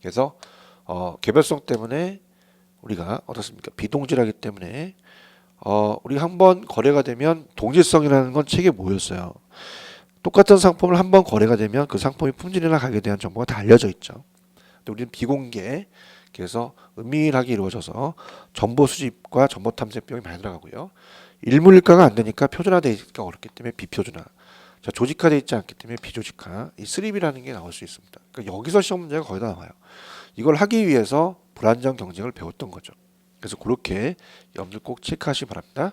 A: 그래서 개별성 때문에 우리가 어떻습니까? 비동질하기 때문에 우리가 한번 거래가 되면 동질성이라는 건 책에 모였어요. 똑같은 상품을 한번 거래가 되면 그 상품의 품질이나 가격에 대한 정보가 다 알려져 있죠. 근데 우리는 비공개, 그래서 은밀하게 이루어져서 정보 수집과 정보 탐색 비용이 많이 들어가고요. 일물일가가 안 되니까 표준화되기가 어렵기 때문에 비표준화. 자, 조직화되어 있지 않기 때문에 비조직화. 이 3B라는 게 나올 수 있습니다. 그러니까 여기서 시험 문제가 거의 다 나와요. 이걸 하기 위해서 불안정 경쟁을 배웠던 거죠. 그래서 그렇게 여러분들 꼭 체크하시기 바랍니다.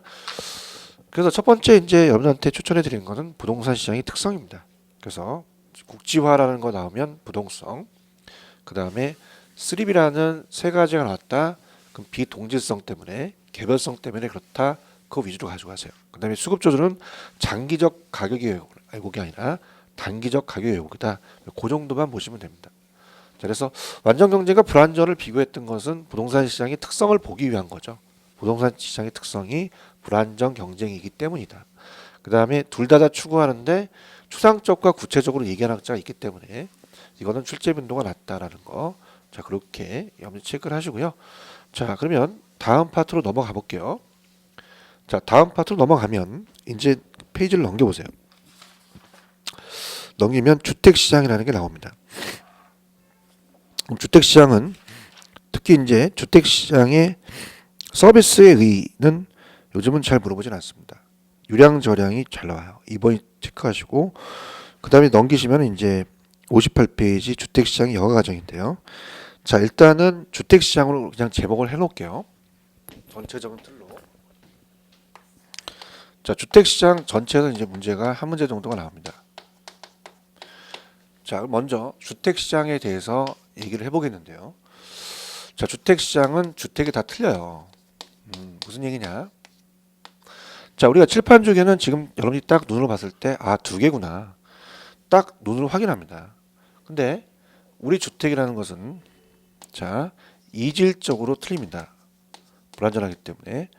A: 그래서 첫 번째 이제 여러분한테 추천해 드리는 것은 부동산 시장의 특성입니다. 그래서 국지화라는 거 나오면 부동성, 그 다음에 3B라는 세 가지가 나왔다. 그럼 비동질성 때문에, 개별성 때문에 그렇다. 그거 위주로 가져가세요. 그다음에 수급 조절은 장기적 가격의 왜곡이 아니라 단기적 가격의 왜곡이다. 그 정도만 보시면 됩니다. 자, 그래서 완전 경쟁과 불안전을 비교했던 것은 부동산 시장의 특성을 보기 위한 거죠. 부동산 시장의 특성이 불안전 경쟁이기 때문이다. 그 다음에 둘 다 추구하는데 추상적과 구체적으로 얘기하는 학자가 있기 때문에 이거는 출제 빈도가 낮다라는 거. 자, 그렇게 염두 체크를 하시고요. 자, 그러면 다음 파트로 넘어가 볼게요. 자, 다음 파트로 넘어가면 이제 페이지를 넘겨보세요. 넘기면 주택시장이라는 게 나옵니다. 그럼 주택시장은 특히 이제 주택시장의 서비스의 의의는 요즘은 잘 물어보진 않습니다. 유량 저량이 잘 나와요. 2번 체크하시고 그 다음에 넘기시면 이제 58페이지 주택시장의 여가 과정인데요. 자, 일단은 주택시장으로 그냥 제목을 해놓을게요. 전체적인 틀로. 자, 주택시장 전체에서 이제 문제가 한 문제 정도가 나옵니다. 자, 먼저 주택시장에 대해서 얘기를 해보겠는데요. 자, 주택시장은 주택이 다 틀려요. 무슨 얘기냐? 자, 우리가 칠판 쪽에는 지금 여러분이 딱 눈으로 봤을 때 두 개구나. 딱 눈으로 확인합니다. 근데 우리 주택이라는 것은 자, 이질적으로 틀립니다. 불완전하기 때문에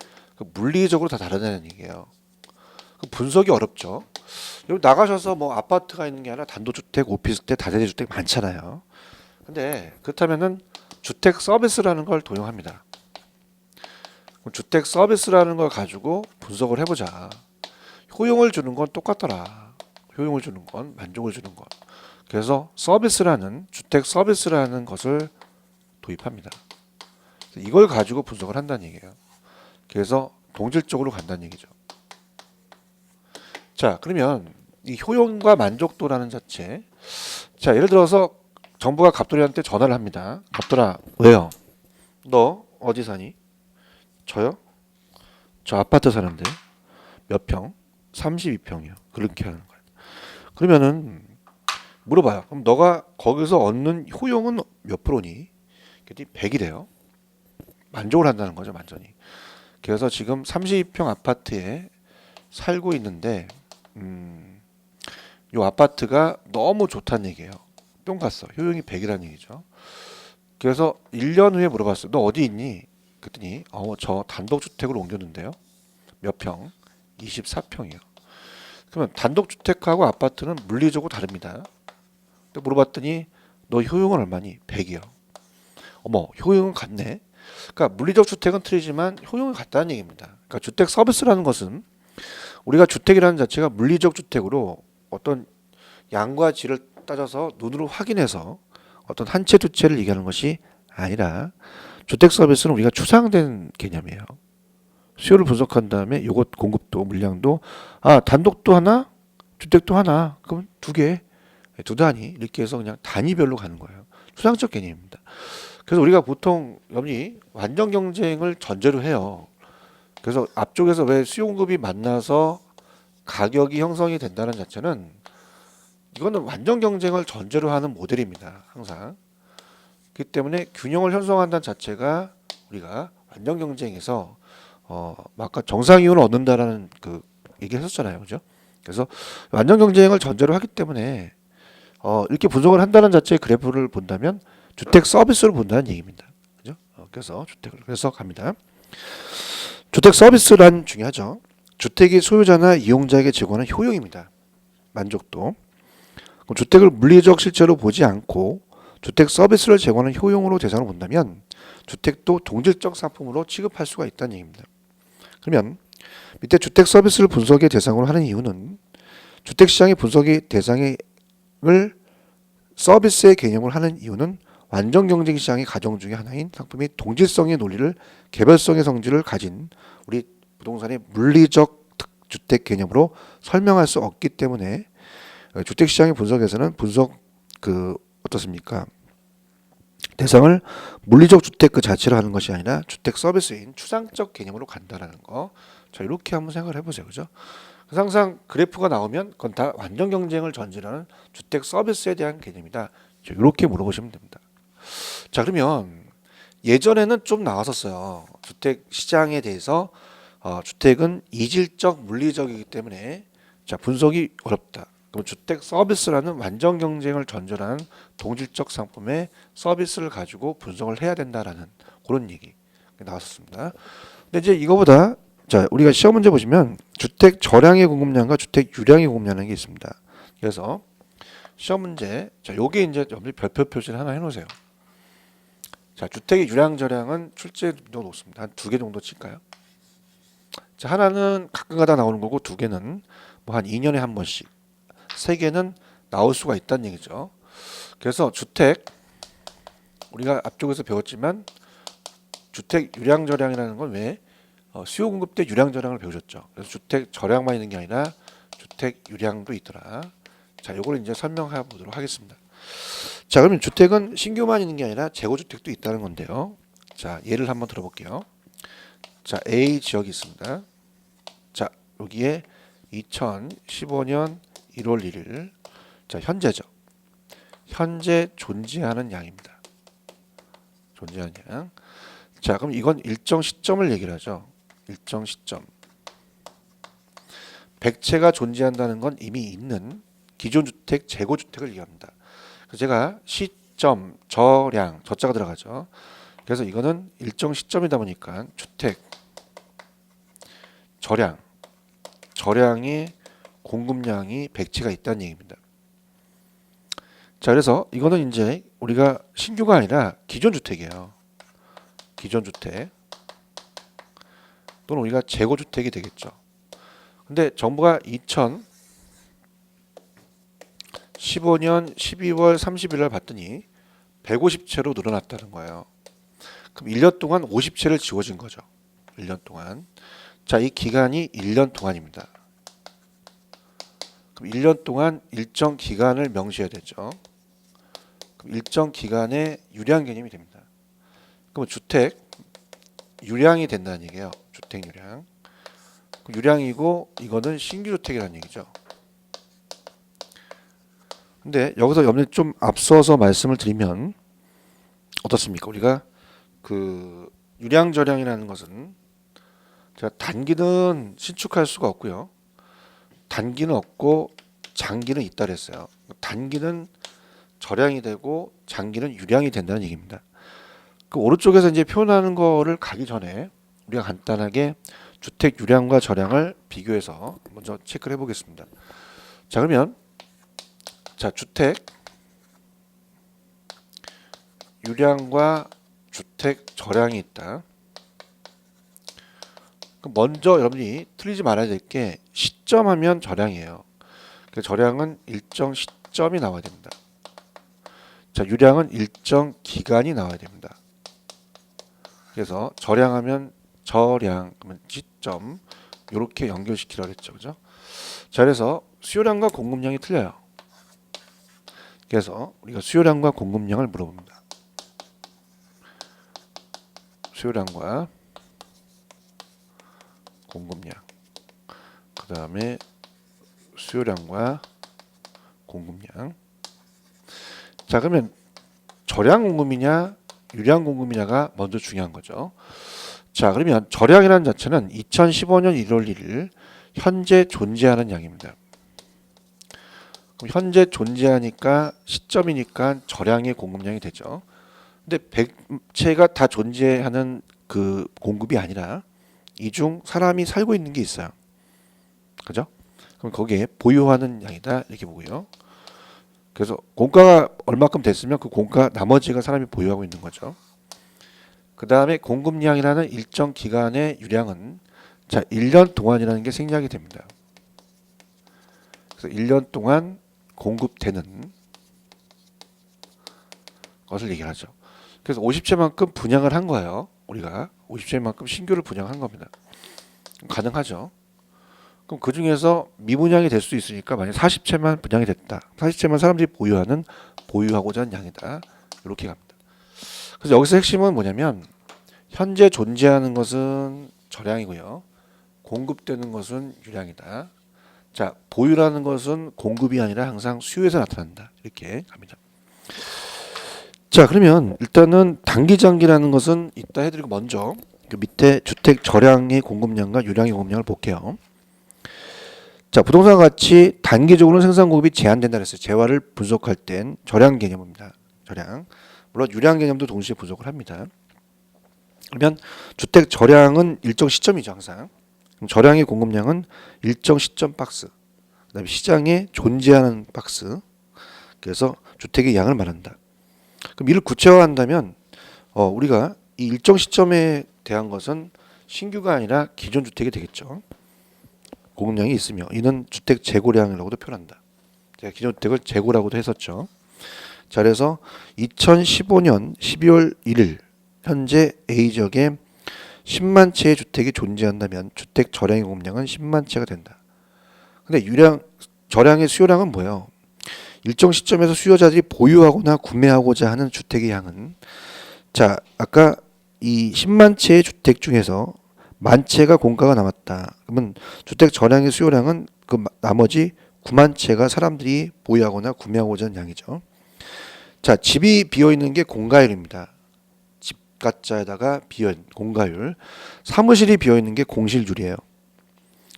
A: 물리적으로 다 다르다는 얘기예요. 분석이 어렵죠. 여기 나가셔서 뭐 아파트가 있는 게 아니라 단독주택, 오피스텔, 다세대 주택 많잖아요. 근데 그렇다면은 주택 서비스라는 걸 도용합니다. 주택 서비스라는 걸 가지고 분석을 해보자. 효용을 주는 건 똑같더라. 효용을 주는 건, 만족을 주는 건. 그래서 서비스라는, 주택 서비스라는 것을 도입합니다. 이걸 가지고 분석을 한다는 얘기예요. 그래서 동질적으로 간다는 얘기죠. 자, 그러면 이 효용과 만족도라는 자체. 자, 예를 들어서 정부가 갑돌이한테 전화를 합니다. 갑돌아, 왜요? 너 어디 사니? 저요? 저 아파트 사는데. 몇 평? 32평이요. 그렇게 하는 거예요. 그러면은 물어봐요. 그럼 너가 거기서 얻는 효용은 몇 프로니? 그랬더니 100이래요. 만족을 한다는 거죠, 완전히. 그래서 지금 32평 아파트에 살고 있는데 이 아파트가 너무 좋다는 얘기예요. 뿅 갔어. 효용이 100이라는 얘기죠. 그래서 1년 후에 물어봤어요. 너 어디 있니? 그랬더니 저 단독주택으로 옮겼는데요. 몇 평? 24평이요. 그러면 단독주택하고 아파트는 물리적으로 다릅니다. 또 물어봤더니 너 효용은 얼마니? 100이요. 어머, 효용은 같네. 그러니까 물리적 주택은 틀리지만 효용이 같다는 얘기입니다. 그러니까 주택 서비스라는 것은 우리가 주택이라는 자체가 물리적 주택으로 어떤 양과 질을 따져서 눈으로 확인해서 어떤 한 채 두 채를 얘기하는 것이 아니라 주택 서비스는 우리가 추상된 개념이에요. 수요를 분석한 다음에 요것 공급도 물량도 단독도 하나 주택도 하나 그럼 두 단위 이렇게 해서 그냥 단위별로 가는 거예요. 추상적 개념입니다. 그래서 우리가 보통 여러분이 완전 경쟁을 전제로 해요. 그래서 앞쪽에서 왜 수요 공급이 만나서 가격이 형성이 된다는 자체는 이거는 완전 경쟁을 전제로 하는 모델입니다. 항상. 그렇기 때문에 균형을 형성한다는 자체가 우리가 완전 경쟁에서 아까 정상 이윤을 얻는다라는 그 얘기를 했었잖아요. 그죠? 그래서 완전 경쟁을 전제로 하기 때문에 이렇게 분석을 한다는 자체의 그래프를 본다면 주택 서비스를 본다는 얘기입니다. 그죠? 그래서 갑니다. 주택 서비스란 중요하죠. 주택이 소유자나 이용자에게 제공하는 효용입니다. 만족도. 주택을 물리적 실체로 보지 않고 주택 서비스를 제공하는 효용으로 대상을 본다면 주택도 동질적 상품으로 취급할 수가 있다는 얘기입니다. 그러면 밑에 주택 서비스를 분석의 대상으로 하는 이유는 주택시장의 분석의 대상을 서비스의 개념을 하는 이유는 완전 경쟁 시장의 가정 중에 하나인 상품이 동질성의 논리를 개별성의 성질을 가진 우리 부동산의 물리적 주택 개념으로 설명할 수 없기 때문에 주택 시장의 분석에서는 어떻습니까? 대상을 물리적 주택 그 자체로 하는 것이 아니라 주택 서비스인 추상적 개념으로 간다라는 거. 자, 이렇게 한번 생각을 해보세요. 그죠? 그래서 항상 그래프가 나오면 그건 다 완전 경쟁을 전제로 하는 주택 서비스에 대한 개념이다. 이렇게 물어보시면 됩니다. 자, 그러면 예전에는 좀 나왔었어요. 주택 시장에 대해서 주택은 이질적 물리적이기 때문에 자 분석이 어렵다. 그럼 주택 서비스라는 완전 경쟁을 전제한 동질적 상품의 서비스를 가지고 분석을 해야 된다라는 그런 얘기 나왔었습니다. 근데 이제 이거보다 자 우리가 시험 문제 보시면 주택 저량의 공급량과 주택 유량의 공급량이 있습니다. 그래서 시험 문제 자 요게 이제 별표 표시를 하나 해놓으세요. 자 주택의 유량 저량은 출제도 높습니다. 한 2개 정도 칠까요? 자 하나는 가끔가다 나오는 거고 2개는 뭐 한 2년에 한 번씩 3개는 나올 수가 있다는 얘기죠. 그래서 주택 우리가 앞쪽에서 배웠지만 주택 유량 저량이라는 건 왜 수요 공급 때 유량 저량을 배우셨죠. 그래서 주택 저량만 있는 게 아니라 주택 유량도 있더라. 자, 요걸 이제 설명해 보도록 하겠습니다. 자, 그러면 주택은 신규만 있는 게 아니라 재고 주택도 있다는 건데요. 자, 예를 한번 들어볼게요. 자, A 지역이 있습니다. 자, 여기에 2015년 1월 1일 자, 현재죠. 현재 존재하는 양입니다. 존재하는 양. 자, 그럼 이건 일정 시점을 얘기를 하죠. 일정 시점. 100채가 존재한다는 건 이미 있는 기존 주택, 재고 주택을 얘기합니다. 그래서 제가 시점, 저량, 저자가 들어가죠. 그래서 이거는 일정 시점이다 보니까 주택, 저량의 공급량이 100채가 있다는 얘기입니다. 자, 그래서 이거는 이제 우리가 신규가 아니라 기존 주택이에요. 기존 주택 또는 우리가 재고 주택이 되겠죠. 근데 정부가 2015년 12월 30일 날 봤더니 150채로 늘어났다는 거예요. 그럼 1년 동안 50채를 지워진 거죠. 1년 동안. 자, 이 기간이 1년 동안입니다. 그럼 1년 동안 일정 기간을 명시해야 되죠. 그럼 일정 기간의 유량 개념이 됩니다. 그럼 주택 유량이 된다는 얘기예요. 주택 유량. 유량이고 이거는 신규 주택이라는 얘기죠. 근데 여기서 염려 좀 앞서서 말씀을 드리면 어떻습니까? 우리가 그 유량 저량이라는 것은 제가 단기는 신축할 수가 없고요. 단기는 없고 장기는 있다 그랬어요. 단기는 저량이 되고 장기는 유량이 된다는 얘기입니다. 그 오른쪽에서 이제 표현하는 거를 가기 전에 우리가 간단하게 주택 유량과 저량을 비교해서 먼저 체크를 해보겠습니다. 자, 그러면 자 주택 유량과 주택 저량이 있다. 그럼 먼저 여러분이 틀리지 말아야 될 게 시점하면 저량이에요. 그래서 저량은 일정 시점이 나와야 됩니다. 자, 유량은 일정 기간이 나와야 됩니다. 그래서 저량하면 저량, 그러면 시점 이렇게 연결시키라고 했죠, 그죠? 자, 그래서 수요량과 공급량이 틀려요. 그래서 우리가 수요량과 공급량을 물어봅니다. 수요량과 공급량. 그 다음에 수요량과 공급량. 자, 그러면 저량 공급이냐 유량 공급이냐가 먼저 중요한 거죠. 자, 그러면 저량이라는 자체는 2015년 1월 1일 현재 존재하는 양입니다. 그럼 현재 존재하니까 시점이니까 저량의 공급량이 되죠. 근데 100채가 다 존재하는 그 공급이 아니라 이 중 사람이 살고 있는 게 있어요. 그죠? 그럼 거기에 보유하는 양이다 이렇게 보고요. 그래서 공가가 얼마큼 됐으면 그 공가 나머지가 사람이 보유하고 있는 거죠. 그 다음에 공급량이라는 일정 기간의 유량은 자 1년 동안이라는 게 생략이 됩니다. 그래서 1년 동안 공급되는 것을 얘기하죠. 그래서 50채만큼 분양을 한 거예요. 우리가 50채만큼 신규를 분양한 겁니다. 가능하죠. 그럼 그 중에서 미분양이 될 수 있으니까 만약 40채만 분양이 됐다. 40채만 사람들이 보유하고자 하는 양이다. 이렇게 갑니다. 그래서 여기서 핵심은 뭐냐면 현재 존재하는 것은 저량이고요. 공급되는 것은 유량이다. 자, 보유라는 것은 공급이 아니라 항상 수요에서 나타난다. 이렇게 갑니다. 자, 그러면 일단은 단기 장기라는 것은 이따 해드리고 먼저 그 밑에 주택 절량의 공급량과 유량의 공급량을 볼게요. 자, 부동산 가치 단기적으로는 생산 공급이 제한된다 그랬어요. 재화를 분석할 땐 절량 개념입니다. 절량. 물론 유량 개념도 동시에 분석을 합니다. 그러면 주택 절량은 일정 시점이죠, 항상. 그럼 절량의 공급량은 일정 시점 박스. 그다음에 시장에 존재하는 박스. 그래서 주택의 양을 말한다. 그럼 이를 구체화한다면 우리가 이 일정 시점에 대한 것은 신규가 아니라 기존 주택이 되겠죠. 공급량이 있으며 이는 주택 재고량이라고도 표현한다. 제가 기존 주택을 재고라고도 했었죠. 자, 그래서 2015년 12월 1일 현재 A지역에 10만 채의 주택이 존재한다면 주택 절량의 공급량은 10만 채가 된다. 근데 절량의 수요량은 뭐예요? 일정 시점에서 수요자들이 보유하거나 구매하고자 하는 주택의 양은, 자, 아까 이 10만 채의 주택 중에서 만 채가 공가가 남았다. 그러면 주택 절량의 수요량은 그 나머지 9만 채가 사람들이 보유하거나 구매하고자 하는 양이죠. 자, 집이 비어 있는 게 공가율입니다. 집가짜에다가 비어있는 공가율. 사무실이 비어 있는 게 공실률이에요.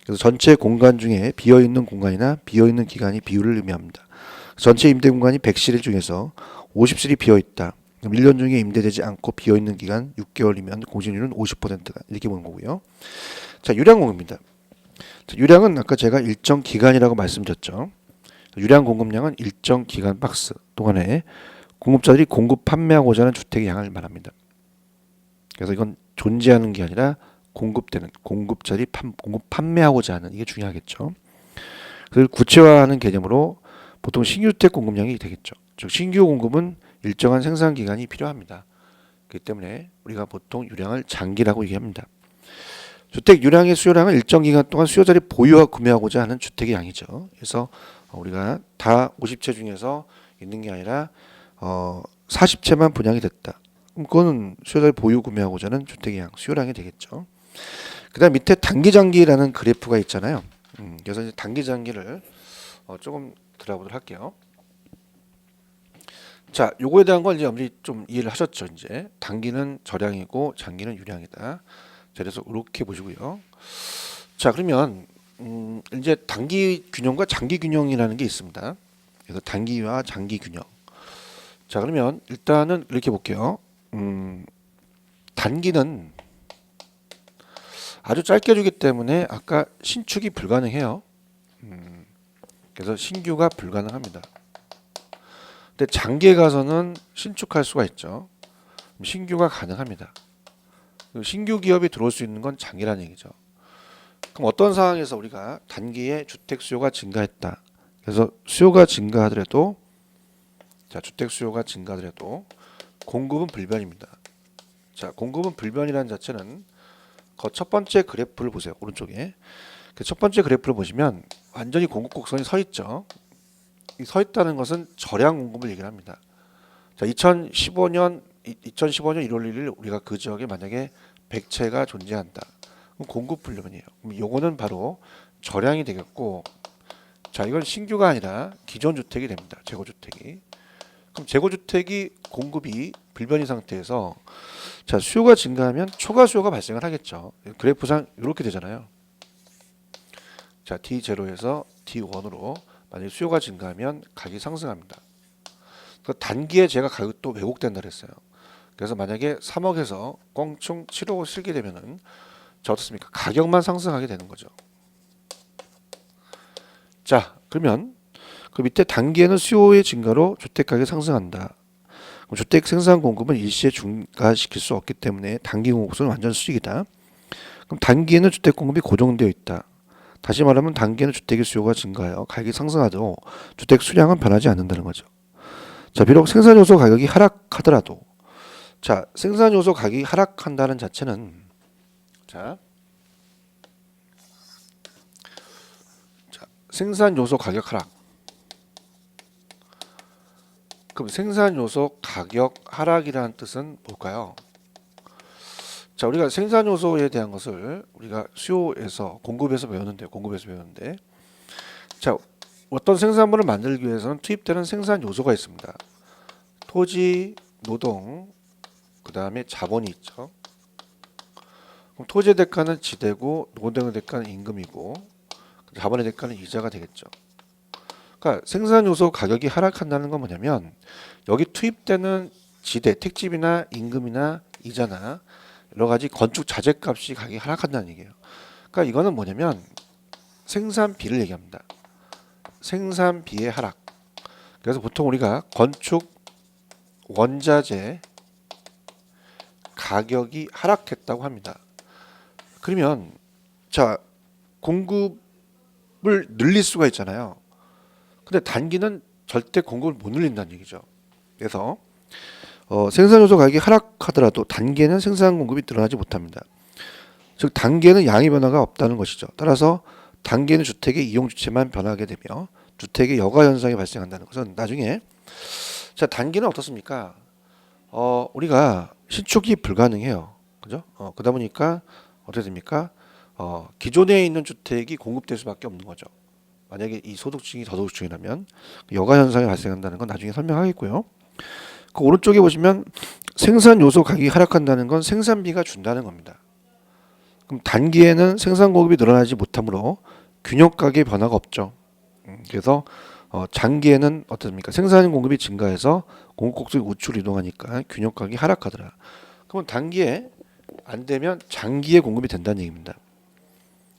A: 그래서 전체 공간 중에 비어 있는 공간이나 비어 있는 기간이 비율을 의미합니다. 전체 임대 공간이 100실 중에서 50실이 비어 있다. 1년 중에 임대되지 않고 비어있는 기간 6개월이면 공실률은 50%가 이렇게 보는 거고요. 자, 유량 공급입니다. 자, 유량은 아까 제가 일정 기간이라고 말씀드렸죠. 유량 공급량은 일정 기간 박스 동안에 공급자들이 공급 판매하고자 하는 주택의 양을 말합니다. 그래서 이건 존재하는 게 아니라 공급되는, 공급자들이 공급 판매하고자 하는, 이게 중요하겠죠. 그걸 구체화하는 개념으로 보통 신규주택 공급량이 되겠죠. 즉 신규 공급은 일정한 생산 기간이 필요합니다. 그렇기 때문에 우리가 보통 유량을 장기라고 얘기합니다. 주택 유량의 수요량은 일정 기간 동안 수요자들이 보유하고 구매하고자 하는 주택의 양이죠. 그래서 우리가 다 50채 중에서 있는 게 아니라 40채만 분양이 됐다. 그럼 그거는 수요자들이 보유 구매하고자 하는 주택의 양, 수요량이 되겠죠. 그다음 밑에 단기 장기라는 그래프가 있잖아요. 그래서 이제 단기 장기를 조금 들어보도록 할게요. 자, 요거에 대한 걸 이제 여러분들이 좀 이해를 하셨죠. 이제 단기는 절량이고 장기는 유량이다. 자, 그래서 이렇게 보시고요. 자, 그러면 이제 단기 균형과 장기 균형이라는 게 있습니다. 그래서 단기와 장기 균형. 자, 그러면 일단은 이렇게 볼게요. 단기는 아주 짧게 주기 때문에 아까 신축이 불가능해요. 그래서 신규가 불가능합니다. 근데 장기에 가서는 신축할 수가 있죠. 신규가 가능합니다. 신규 기업이 들어올 수 있는 건 장기라는 얘기죠. 그럼 어떤 상황에서 우리가 단기에 주택 수요가 증가했다. 그래서 수요가 증가하더라도, 자, 주택 수요가 증가하더라도 공급은 불변입니다. 자, 공급은 불변이라는 자체는 그 첫 번째 그래프를 보세요. 오른쪽에. 그 첫 번째 그래프를 보시면 완전히 공급 곡선이 서 있죠. 이 서 있다는 것은 절량 공급을 얘기를 합니다. 자, 2015년 1월 1일 우리가 그 지역에 만약에 100채가 존재한다. 그럼 공급 불변이에요. 그럼 요거는 바로 절량이 되겠고, 자, 이건 신규가 아니라 기존 주택이 됩니다. 재고 주택이. 그럼 재고 주택이 공급이 불변인 상태에서, 자, 수요가 증가하면 초과 수요가 발생을 하겠죠. 그래프상 이렇게 되잖아요. 자, T0에서 T1으로 만약에 수요가 증가하면 가격이 상승합니다. 그 단기에 제가 가격도 왜곡된다 그랬어요. 그래서 만약에 3억에서 껑충 7억을 쓸게 되면은 자, 어떻습니까? 가격만 상승하게 되는 거죠. 자, 그러면 그 밑에 단기에는 수요의 증가로 주택 가격이 상승한다. 그럼 주택 생산 공급은 일시에 증가시킬 수 없기 때문에 단기 공급은 완전 수익이다. 그럼 단기에는 주택 공급이 고정되어 있다. 다시 말하면 단기에는 주택의 수요가 증가하여 가격이 상승하도 주택 수량은 변하지 않는다는 거죠. 자, 비록 생산 요소 가격이 하락하더라도, 자, 생산 요소 가격이 하락한다는 자체는, 자, 생산 요소 가격 하락. 그럼 생산 요소 가격 하락이라는 뜻은 뭘까요? 자, 우리가 생산 요소에 대한 것을 우리가 수요에서 공급에서 배웠는데, 자, 어떤 생산물을 만들기 위해서는 투입되는 생산 요소가 있습니다. 토지, 노동, 그 다음에 자본이 있죠. 그럼 토지의 대가는 지대고 노동의 대가는 임금이고 자본의 대가는 이자가 되겠죠. 그러니까 생산 요소 가격이 하락한다는 건 뭐냐면 여기 투입되는 지대, 택지비나 임금이나 이자나 여러 가지 건축 자재값이 가격이 하락한다는 얘기예요. 그러니까 이거는 뭐냐면 생산비를 얘기합니다. 생산비의 하락. 그래서 보통 우리가 건축 원자재 가격이 하락했다고 합니다. 그러면 자 공급을 늘릴 수가 있잖아요. 근데 단기는 절대 공급을 못 늘린다는 얘기죠. 그래서 생산 요소 가격이 하락하더라도 단기에는 생산 공급이 늘어나지 못합니다. 즉 단기에는 양의 변화가 없다는 것이죠. 따라서 단기에는 주택의 이용 주체만 변하게 되며 주택의 여가 현상이 발생한다는 것은 나중에 자 단기는 어떻습니까? 우리가 신축이 불가능해요. 그죠? 그러다 보니까 어떻게 됩니까? 기존에 있는 주택이 공급될 수밖에 없는 거죠. 만약에 이 소득층이 저소득층이라면 여가 현상이 발생한다는 건 나중에 설명하겠고요. 그 오른쪽에 보시면 생산 요소 가격이 하락한다는 건 생산비가 준다는 겁니다. 그럼 단기에는 생산 공급이 늘어나지 못하므로 균형 가격의 변화가 없죠. 그래서 장기에는 어떻습니까? 생산 공급이 증가해서 공급국수의 우측으로 이동하니까 균형 가격이 하락하더라. 그러면 단기에 안 되면 장기에 공급이 된다는 얘기입니다.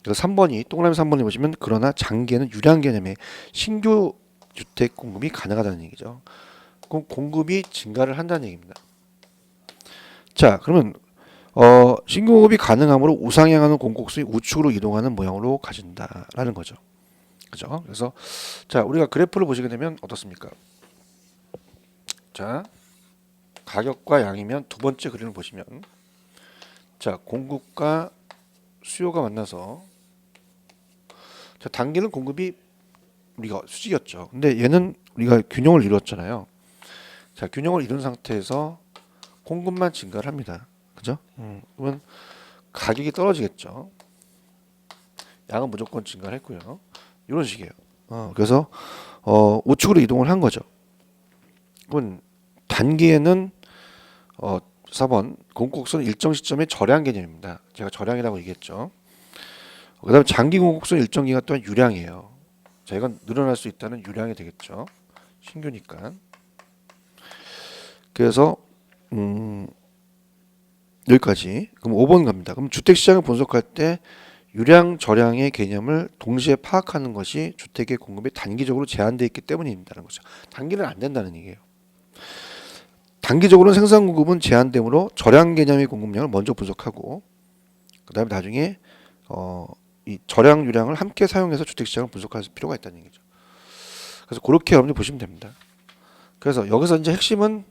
A: 그래서 3번이 동그라미 3번에 보시면 그러나 장기에는 유량 개념의 신규 주택 공급이 가능하다는 얘기죠. 그럼 공급이 증가를 한다는 얘기입니다. 자, 그러면 신규 공급이 가능하므로 우상향하는 공급국수의 우측으로 이동하는 모양으로 가진다라는 거죠. 그죠? 그래서 자, 우리가 그래프를 보시게 되면 어떻습니까? 자, 가격과 양이면 두 번째 그림을 보시면 자, 공급과 수요가 만나서 자, 단기는 공급이 우리가 수직이었죠. 근데 얘는 우리가 균형을 이루었잖아요. 자, 균형을 이룬 상태에서 공급만 증가를 합니다. 그죠? 그러면 가격이 떨어지겠죠. 양은 무조건 증가를 했고요. 이런 식이에요. 그래서 우측으로 이동을 한 거죠. 그러면 단기에는 4번 공급국수는 일정 시점의 절약 개념입니다. 제가 절약이라고 얘기했죠. 그다음에 장기 공급국수는 일정 기간 동안 유량이에요. 자, 이건 늘어날 수 있다는 유량이 되겠죠. 신규니까. 그래서 여기까지. 그럼 5번 갑니다. 그럼 주택시장을 분석할 때 유량, 절량의 개념을 동시에 파악하는 것이 주택의 공급이 단기적으로 제한되어 있기 때문이라는 거죠. 단기는 안 된다는 얘기예요. 단기적으로는 생산 공급은 제한되므로 절량 개념의 공급량을 먼저 분석하고 그 다음에 나중에 이 절량, 유량을 함께 사용해서 주택시장을 분석할 필요가 있다는 얘기죠. 그래서 그렇게 여러분들 보시면 됩니다. 그래서 여기서 이제 핵심은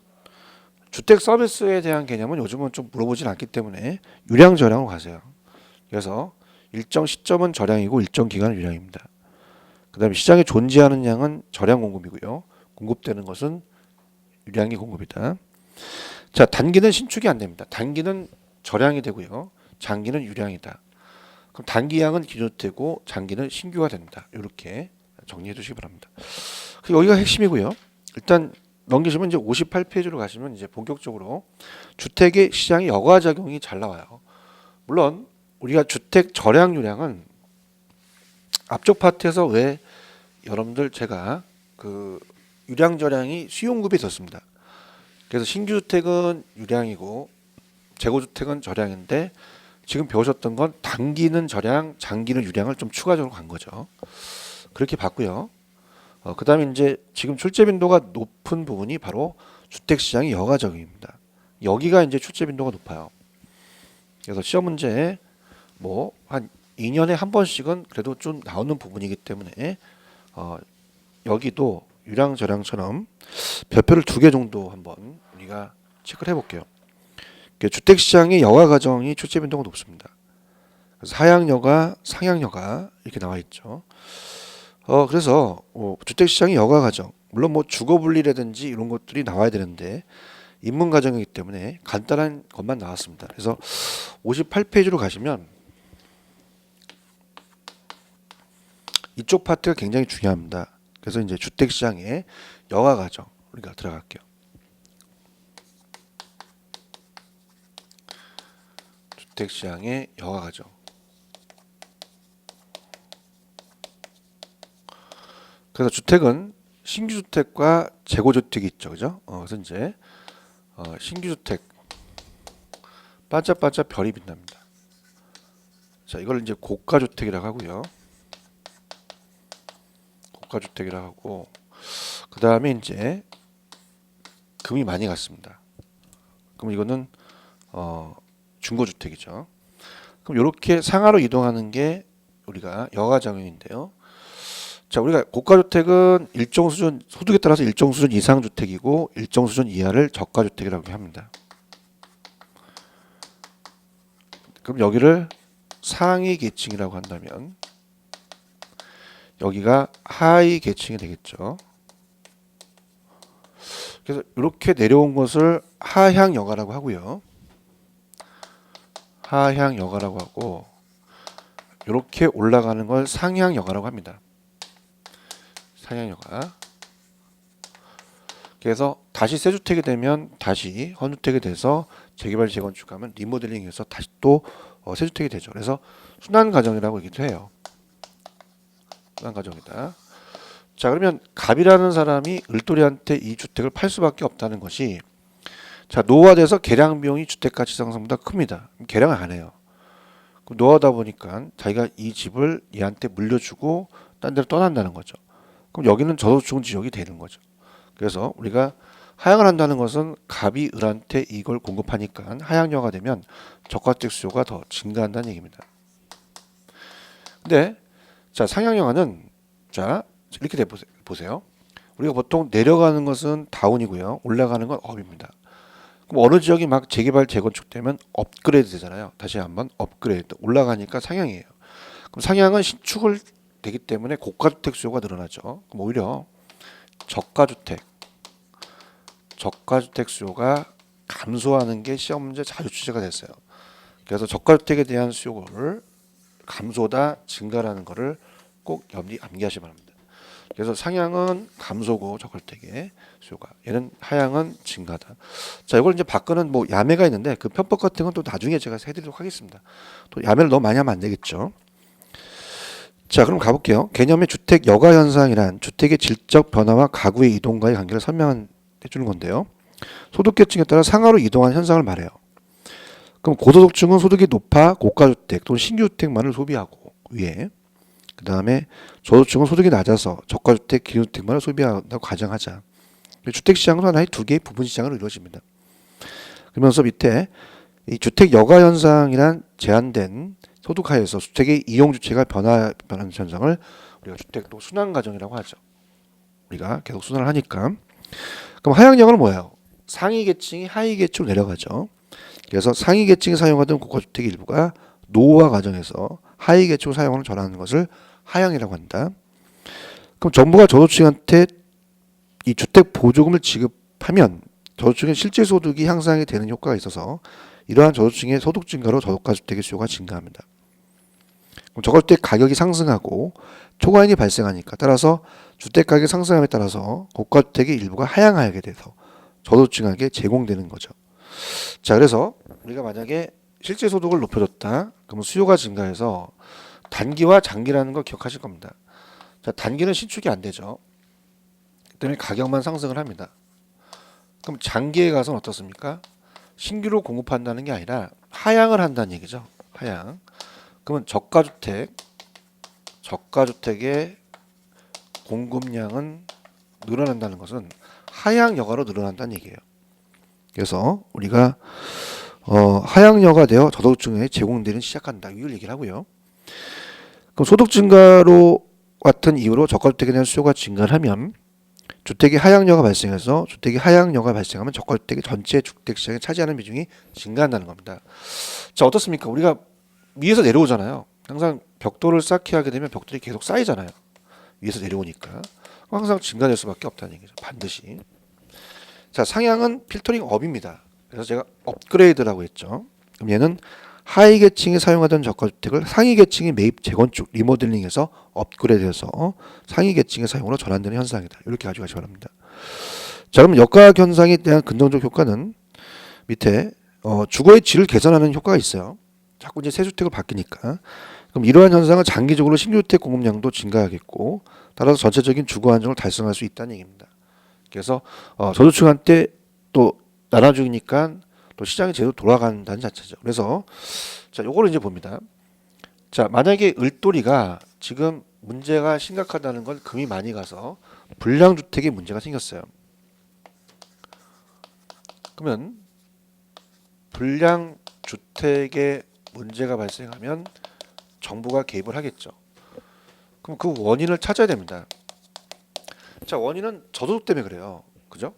A: 주택 서비스에 대한 개념은 요즘은 좀 물어보진 않기 때문에 유량, 절량으로 가세요. 그래서 일정 시점은 절량이고 일정 기간은 유량입니다. 그 다음에 시장에 존재하는 양은 절량 공급이고요. 공급되는 것은 유량의 공급이다. 자, 단기는 신축이 안 됩니다. 단기는 절량이 되고요. 장기는 유량이다. 그럼 단기양은 기존주택이고 장기는 신규가 된다. 이렇게 정리해 주시기 바랍니다. 여기가 핵심이고요. 일단 넘기시면 이제 58페이지로 가시면 이제 본격적으로 주택의 시장의 여과 작용이 잘 나와요. 물론 우리가 주택 절약 유량은 앞쪽 파트에서 왜 여러분들 제가 그 유량 절량이 수용급이 있었습니다. 그래서 신규 주택은 유량이고 재고 주택은 절량인데 지금 배우셨던 건 단기는 절량, 장기는 유량을 좀 추가적으로 간 거죠. 그렇게 봤고요. 그다음에 이제 지금 출제 빈도가 높은 부분이 바로 주택 시장의 여가 적용입니다. 여기가 이제 출제 빈도가 높아요. 그래서 시험 문제에 뭐 한 2년에 한 번씩은 그래도 좀 나오는 부분이기 때문에 여기도 유량 절량처럼 별표를 2개 정도 한번 우리가 체크를 해볼게요. 주택 시장의 여가 과정이 출제 빈도가 높습니다. 그래서 하향 여가, 상향 여가 이렇게 나와 있죠. 그래서 주택 시장의 여가 과정, 물론 뭐 주거 분리라든지 이런 것들이 나와야 되는데 인문 과정이기 때문에 간단한 것만 나왔습니다. 그래서 58페이지로 가시면 이쪽 파트가 굉장히 중요합니다. 그래서 이제 주택 시장의 여가 과정 우리가 들어갈게요. 주택시장의 여가 과정. 그래서 주택은 신규주택과 재고주택이 있죠, 그죠? 그래서 이제 신규주택 반짝반짝 별이 빛납니다. 자, 이걸 이제 고가주택이라고 하고요. 고가주택이라고 하고, 그 다음에 이제 금이 많이 갔습니다. 그럼 이거는 중고주택이죠. 그럼 이렇게 상하로 이동하는 게 우리가 여가정형인데요. 자, 우리가 고가주택은 일정 수준, 소득에 따라서 일정 수준 이상 주택이고 일정 수준 이하를 저가주택이라고 합니다. 그럼 여기를 상위 계층이라고 한다면 여기가 하위 계층이 되겠죠. 그래서 이렇게 내려온 것을 하향 여가라고 하고요. 하향 여가라고 하고, 이렇게 올라가는 걸 상향 여가라고 합니다. 상향 여가. 그래서 다시 새 주택이 되면 다시 헌주택이 돼서 재개발 재건축하면 리모델링해서 다시 또 새 주택이 되죠. 그래서 순환 과정이라고 얘기도 해요. 순환 과정이다. 자, 그러면 갑이라는 사람이 을돌이한테 이 주택을 팔 수밖에 없다는 것이, 자, 노화돼서 개량 비용이 주택 가치 상승보다 큽니다. 개량을 안 해요. 그럼 노화다 보니까 자기가 이 집을 얘한테 물려주고 딴 데로 떠난다는 거죠. 그럼 여기는 저소득층 지역이 되는 거죠. 그래서 우리가 하향을 한다는 것은 갑이 을한테 이걸 공급하니까 하향여가 되면 저가주택 수요가 더 증가한다는 얘기입니다. 근데 자, 상향여가는 자 이렇게 보세요. 우리가 보통 내려가는 것은 다운이고요. 올라가는 건 업입니다. 그럼 어느 지역이 막 재개발 재건축되면 업그레이드 되잖아요. 다시 한번 업그레이드 올라가니까 상향이에요. 그럼 상향은 신축을 되기 때문에 고가주택 수요가 늘어나죠. 그럼 오히려 저가주택 수요가 감소하는 게 시험 문제 자주 출제가 됐어요. 그래서 저가주택에 대한 수요를 감소다 증가라는 것을 꼭 암기하시기 바랍니다. 그래서 상향은 감소고 저가주택의 수요가, 얘는 하향은 증가다. 자, 이걸 이제 바꾸는 뭐 야매가 있는데 그 편법 같은 건 또 나중에 제가 해드리도록 하겠습니다. 또 야매를 너무 많이 하면 안 되겠죠. 자, 그럼 가볼게요. 개념의 주택 여가 현상이란 주택의 질적 변화와 가구의 이동과의 관계를 설명해 주는 건데요. 소득계층에 따라 상하로 이동하는 현상을 말해요. 그럼 고소득층은 소득이 높아 고가주택 또는 신규주택만을 소비하고 위에, 그 다음에 저소득층은 소득이 낮아서 저가주택, 기준주택만을 소비한다고 가정하자. 주택시장은 하나의 두 개의 부분시장으로 이루어집니다. 그러면서 밑에 이 주택 여가 현상이란 제한된 소득하에서 주택의 이용 주체가 변하는 현상을 우리가 주택도 순환 과정이라고 하죠. 우리가 계속 순환을 하니까. 그럼 하향 여가는 뭐예요? 상위 계층이 하위 계층으로 내려가죠. 그래서 상위 계층이 사용하던 고가주택의 일부가 노후화 과정에서 하위 계층으로 사용하는 전환하는 것을 하향이라고 한다. 그럼 정부가 저소득층한테 이 주택 보조금을 지급하면 저소득층의 실제 소득이 향상이 되는 효과가 있어서 이러한 저소득층의 소득 증가로 저가주택의 수요가 증가합니다. 그럼 저가주택 가격이 상승하고 초과인이 발생하니까, 따라서 주택 가격 상승함에 따라서 고가주택의 일부가 하향하게 돼서 저소득층에게 제공되는 거죠. 자, 그래서 우리가 만약에 실제 소득을 높여줬다, 그러면 수요가 증가해서 단기와 장기라는 걸 기억하실 겁니다. 자, 단기는 신축이 안 되죠. 때문에 가격만 상승을 합니다. 그럼 장기에 가서는 어떻습니까? 신규로 공급한다는 게 아니라 하향을 한다는 얘기죠. 하향. 그러면 저가주택의 공급량은 늘어난다는 것은 하향 여가로 늘어난다는 얘기예요. 그래서 우리가 하향 여가 되어 저소득층에 제공되는 시작한다, 이걸 얘기를 하고요. 그럼 소득 증가로 같은 이유로 저가주택에 대한 수요가 증가하면 주택이 하향여가 발생해서 주택이 하향여가 발생하면 저가주택이 전체 주택시장에 차지하는 비중이 증가한다는 겁니다. 자, 어떻습니까? 우리가 위에서 내려오잖아요. 항상 벽돌을 쌓게 하게 되면 벽돌이 계속 쌓이잖아요. 위에서 내려오니까 항상 증가될 수밖에 없다는 얘기죠. 반드시. 자, 상향은 필터링 업입니다. 그래서 제가 업그레이드라고 했죠. 그럼 얘는 하위 계층이 사용하던 저가주택을 상위 계층이 매입, 재건축, 리모델링해서 업그레이드해서 상위 계층의 사용으로 전환되는 현상이다. 이렇게 가져가시기 바랍니다. 자, 그럼 역과학 현상에 대한 긍정적 효과는 밑에 주거의 질을 개선하는 효과가 있어요. 자꾸 이제 새 주택을 바뀌니까. 그럼 이러한 현상은 장기적으로 신규주택 공급량도 증가하겠고 따라서 전체적인 주거 안정을 달성할 수 있다는 얘기입니다. 그래서 저소득층한테 또 나눠주니까 또 시장이 제대로 돌아간다는 자체죠. 그래서 자, 요거를 이제 봅니다. 자, 만약에 을돌이가 지금 문제가 심각하다는 건 금이 많이 가서 불량주택에 문제가 생겼어요. 그러면 불량주택에 문제가 발생하면 정부가 개입을 하겠죠. 그럼 그 원인을 찾아야 됩니다. 자, 원인은 저소득 때문에 그래요. 그죠?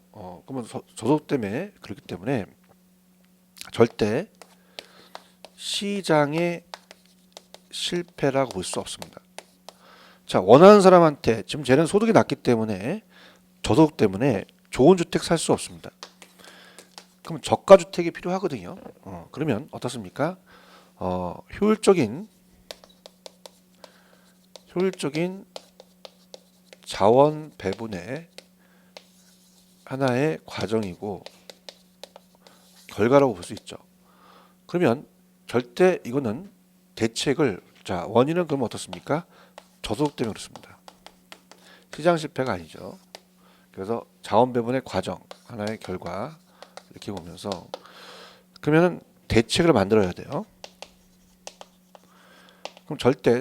A: 그러면 저소득 때문에 그렇기 때문에 절대 시장의 실패라고 볼 수 없습니다. 자, 원하는 사람한테 지금 쟤는 소득이 낮기 때문에 저소득 때문에 좋은 주택 살 수 없습니다. 그럼 저가 주택이 필요하거든요. 그러면 어떻습니까? 효율적인 자원 배분의 하나의 과정이고 결과라고 볼 수 있죠. 그러면 절대 이거는 대책을 자 원인은 그럼 어떻습니까? 저소득 때문에 그렇습니다. 시장 실패가 아니죠. 그래서 자원 배분의 과정 하나의 결과 이렇게 보면서 그러면은 대책을 만들어야 돼요. 그럼 절대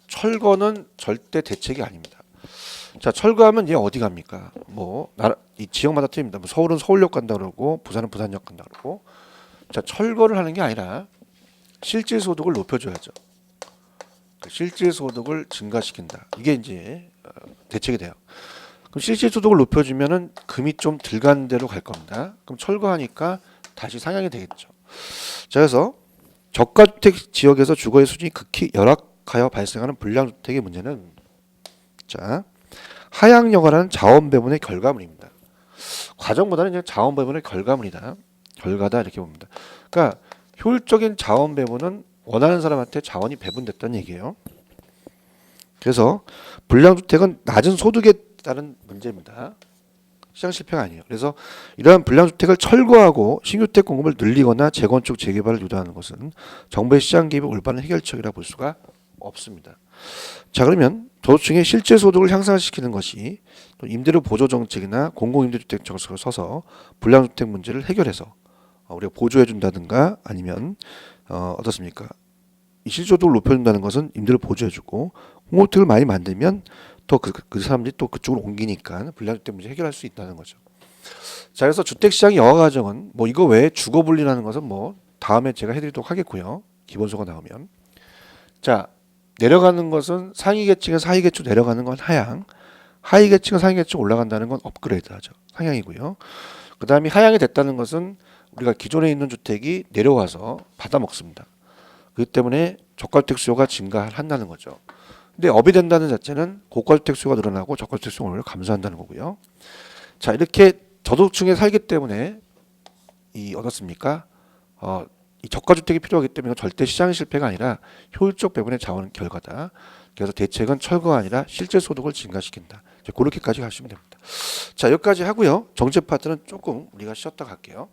A: 철거는 절대 대책이 아닙니다. 자, 철거하면 얘 어디 갑니까? 뭐 이 지역마다 틀립니다. 뭐 서울은 서울역 간다 그러고 부산은 부산역 간다 그러고. 자, 철거를 하는 게 아니라 실질 소득을 높여줘야죠. 실질 소득을 증가시킨다. 이게 이제 대책이 돼요. 그럼 실질 소득을 높여주면은 금이 좀 덜 가는 데로 갈 겁니다. 그럼 철거하니까 다시 상향이 되겠죠. 자, 그래서 저가주택 지역에서 주거의 수준이 극히 열악하여 발생하는 불량주택의 문제는 자 하향 여과라는 자원 배분의 결과물입니다. 과정보다는 그냥 자원 배분의 결과물이다. 결과다 이렇게 봅니다. 그러니까 효율적인 자원 배분은 원하는 사람한테 자원이 배분됐다는 얘기예요. 그래서 불량주택은 낮은 소득에 따른 문제입니다. 시장 실패가 아니에요. 그래서 이러한 불량주택을 철거하고 신규주택 공급을 늘리거나 재건축 재개발을 유도하는 것은 정부의 시장 개입의 올바른 해결책이라 볼 수가 없습니다. 자, 그러면 저소득층의 실제 소득을 향상시키는 것이 또 임대료 보조 정책이나 공공임대주택 정책을 써서 불량주택 문제를 해결해서 우리가 보조해 준다든가 아니면 어떻습니까? 이 실소득을 높여준다는 것은 임대를 보조해주고 공공주택을 많이 만들면 또 그 사람들이 또 그쪽으로 옮기니까 불량주택 문제 해결할 수 있다는 거죠. 자, 그래서 주택시장의 여가 과정은 뭐 이거 외에 주거 분리라는 것은 뭐 다음에 제가 해드리도록 하겠고요. 기본소가 나오면. 자, 내려가는 것은 상위 계층에서 하위 계층 내려가는 건 하향, 하위 계층에서 상위 계층 올라간다는 건 업그레이드하죠. 상향이고요. 그 다음에 하향이 됐다는 것은 우리가 기존에 있는 주택이 내려와서 받아먹습니다. 그렇기 때문에 저가주택 수요가 증가한다는 거죠. 근데 업이 된다는 자체는 고가주택 수요가 늘어나고 저가주택 수요가 오히려 감소한다는 거고요. 자, 이렇게 저소득층에 살기 때문에 이 어떻습니까? 이 저가주택이 필요하기 때문에 절대 시장 실패가 아니라 효율적 배분의 자원 결과다. 그래서 대책은 철거가 아니라 실제 소득을 증가시킨다. 그렇게까지 하시면 됩니다. 자, 여기까지 하고요. 정책 파트는 조금 우리가 쉬었다 갈게요.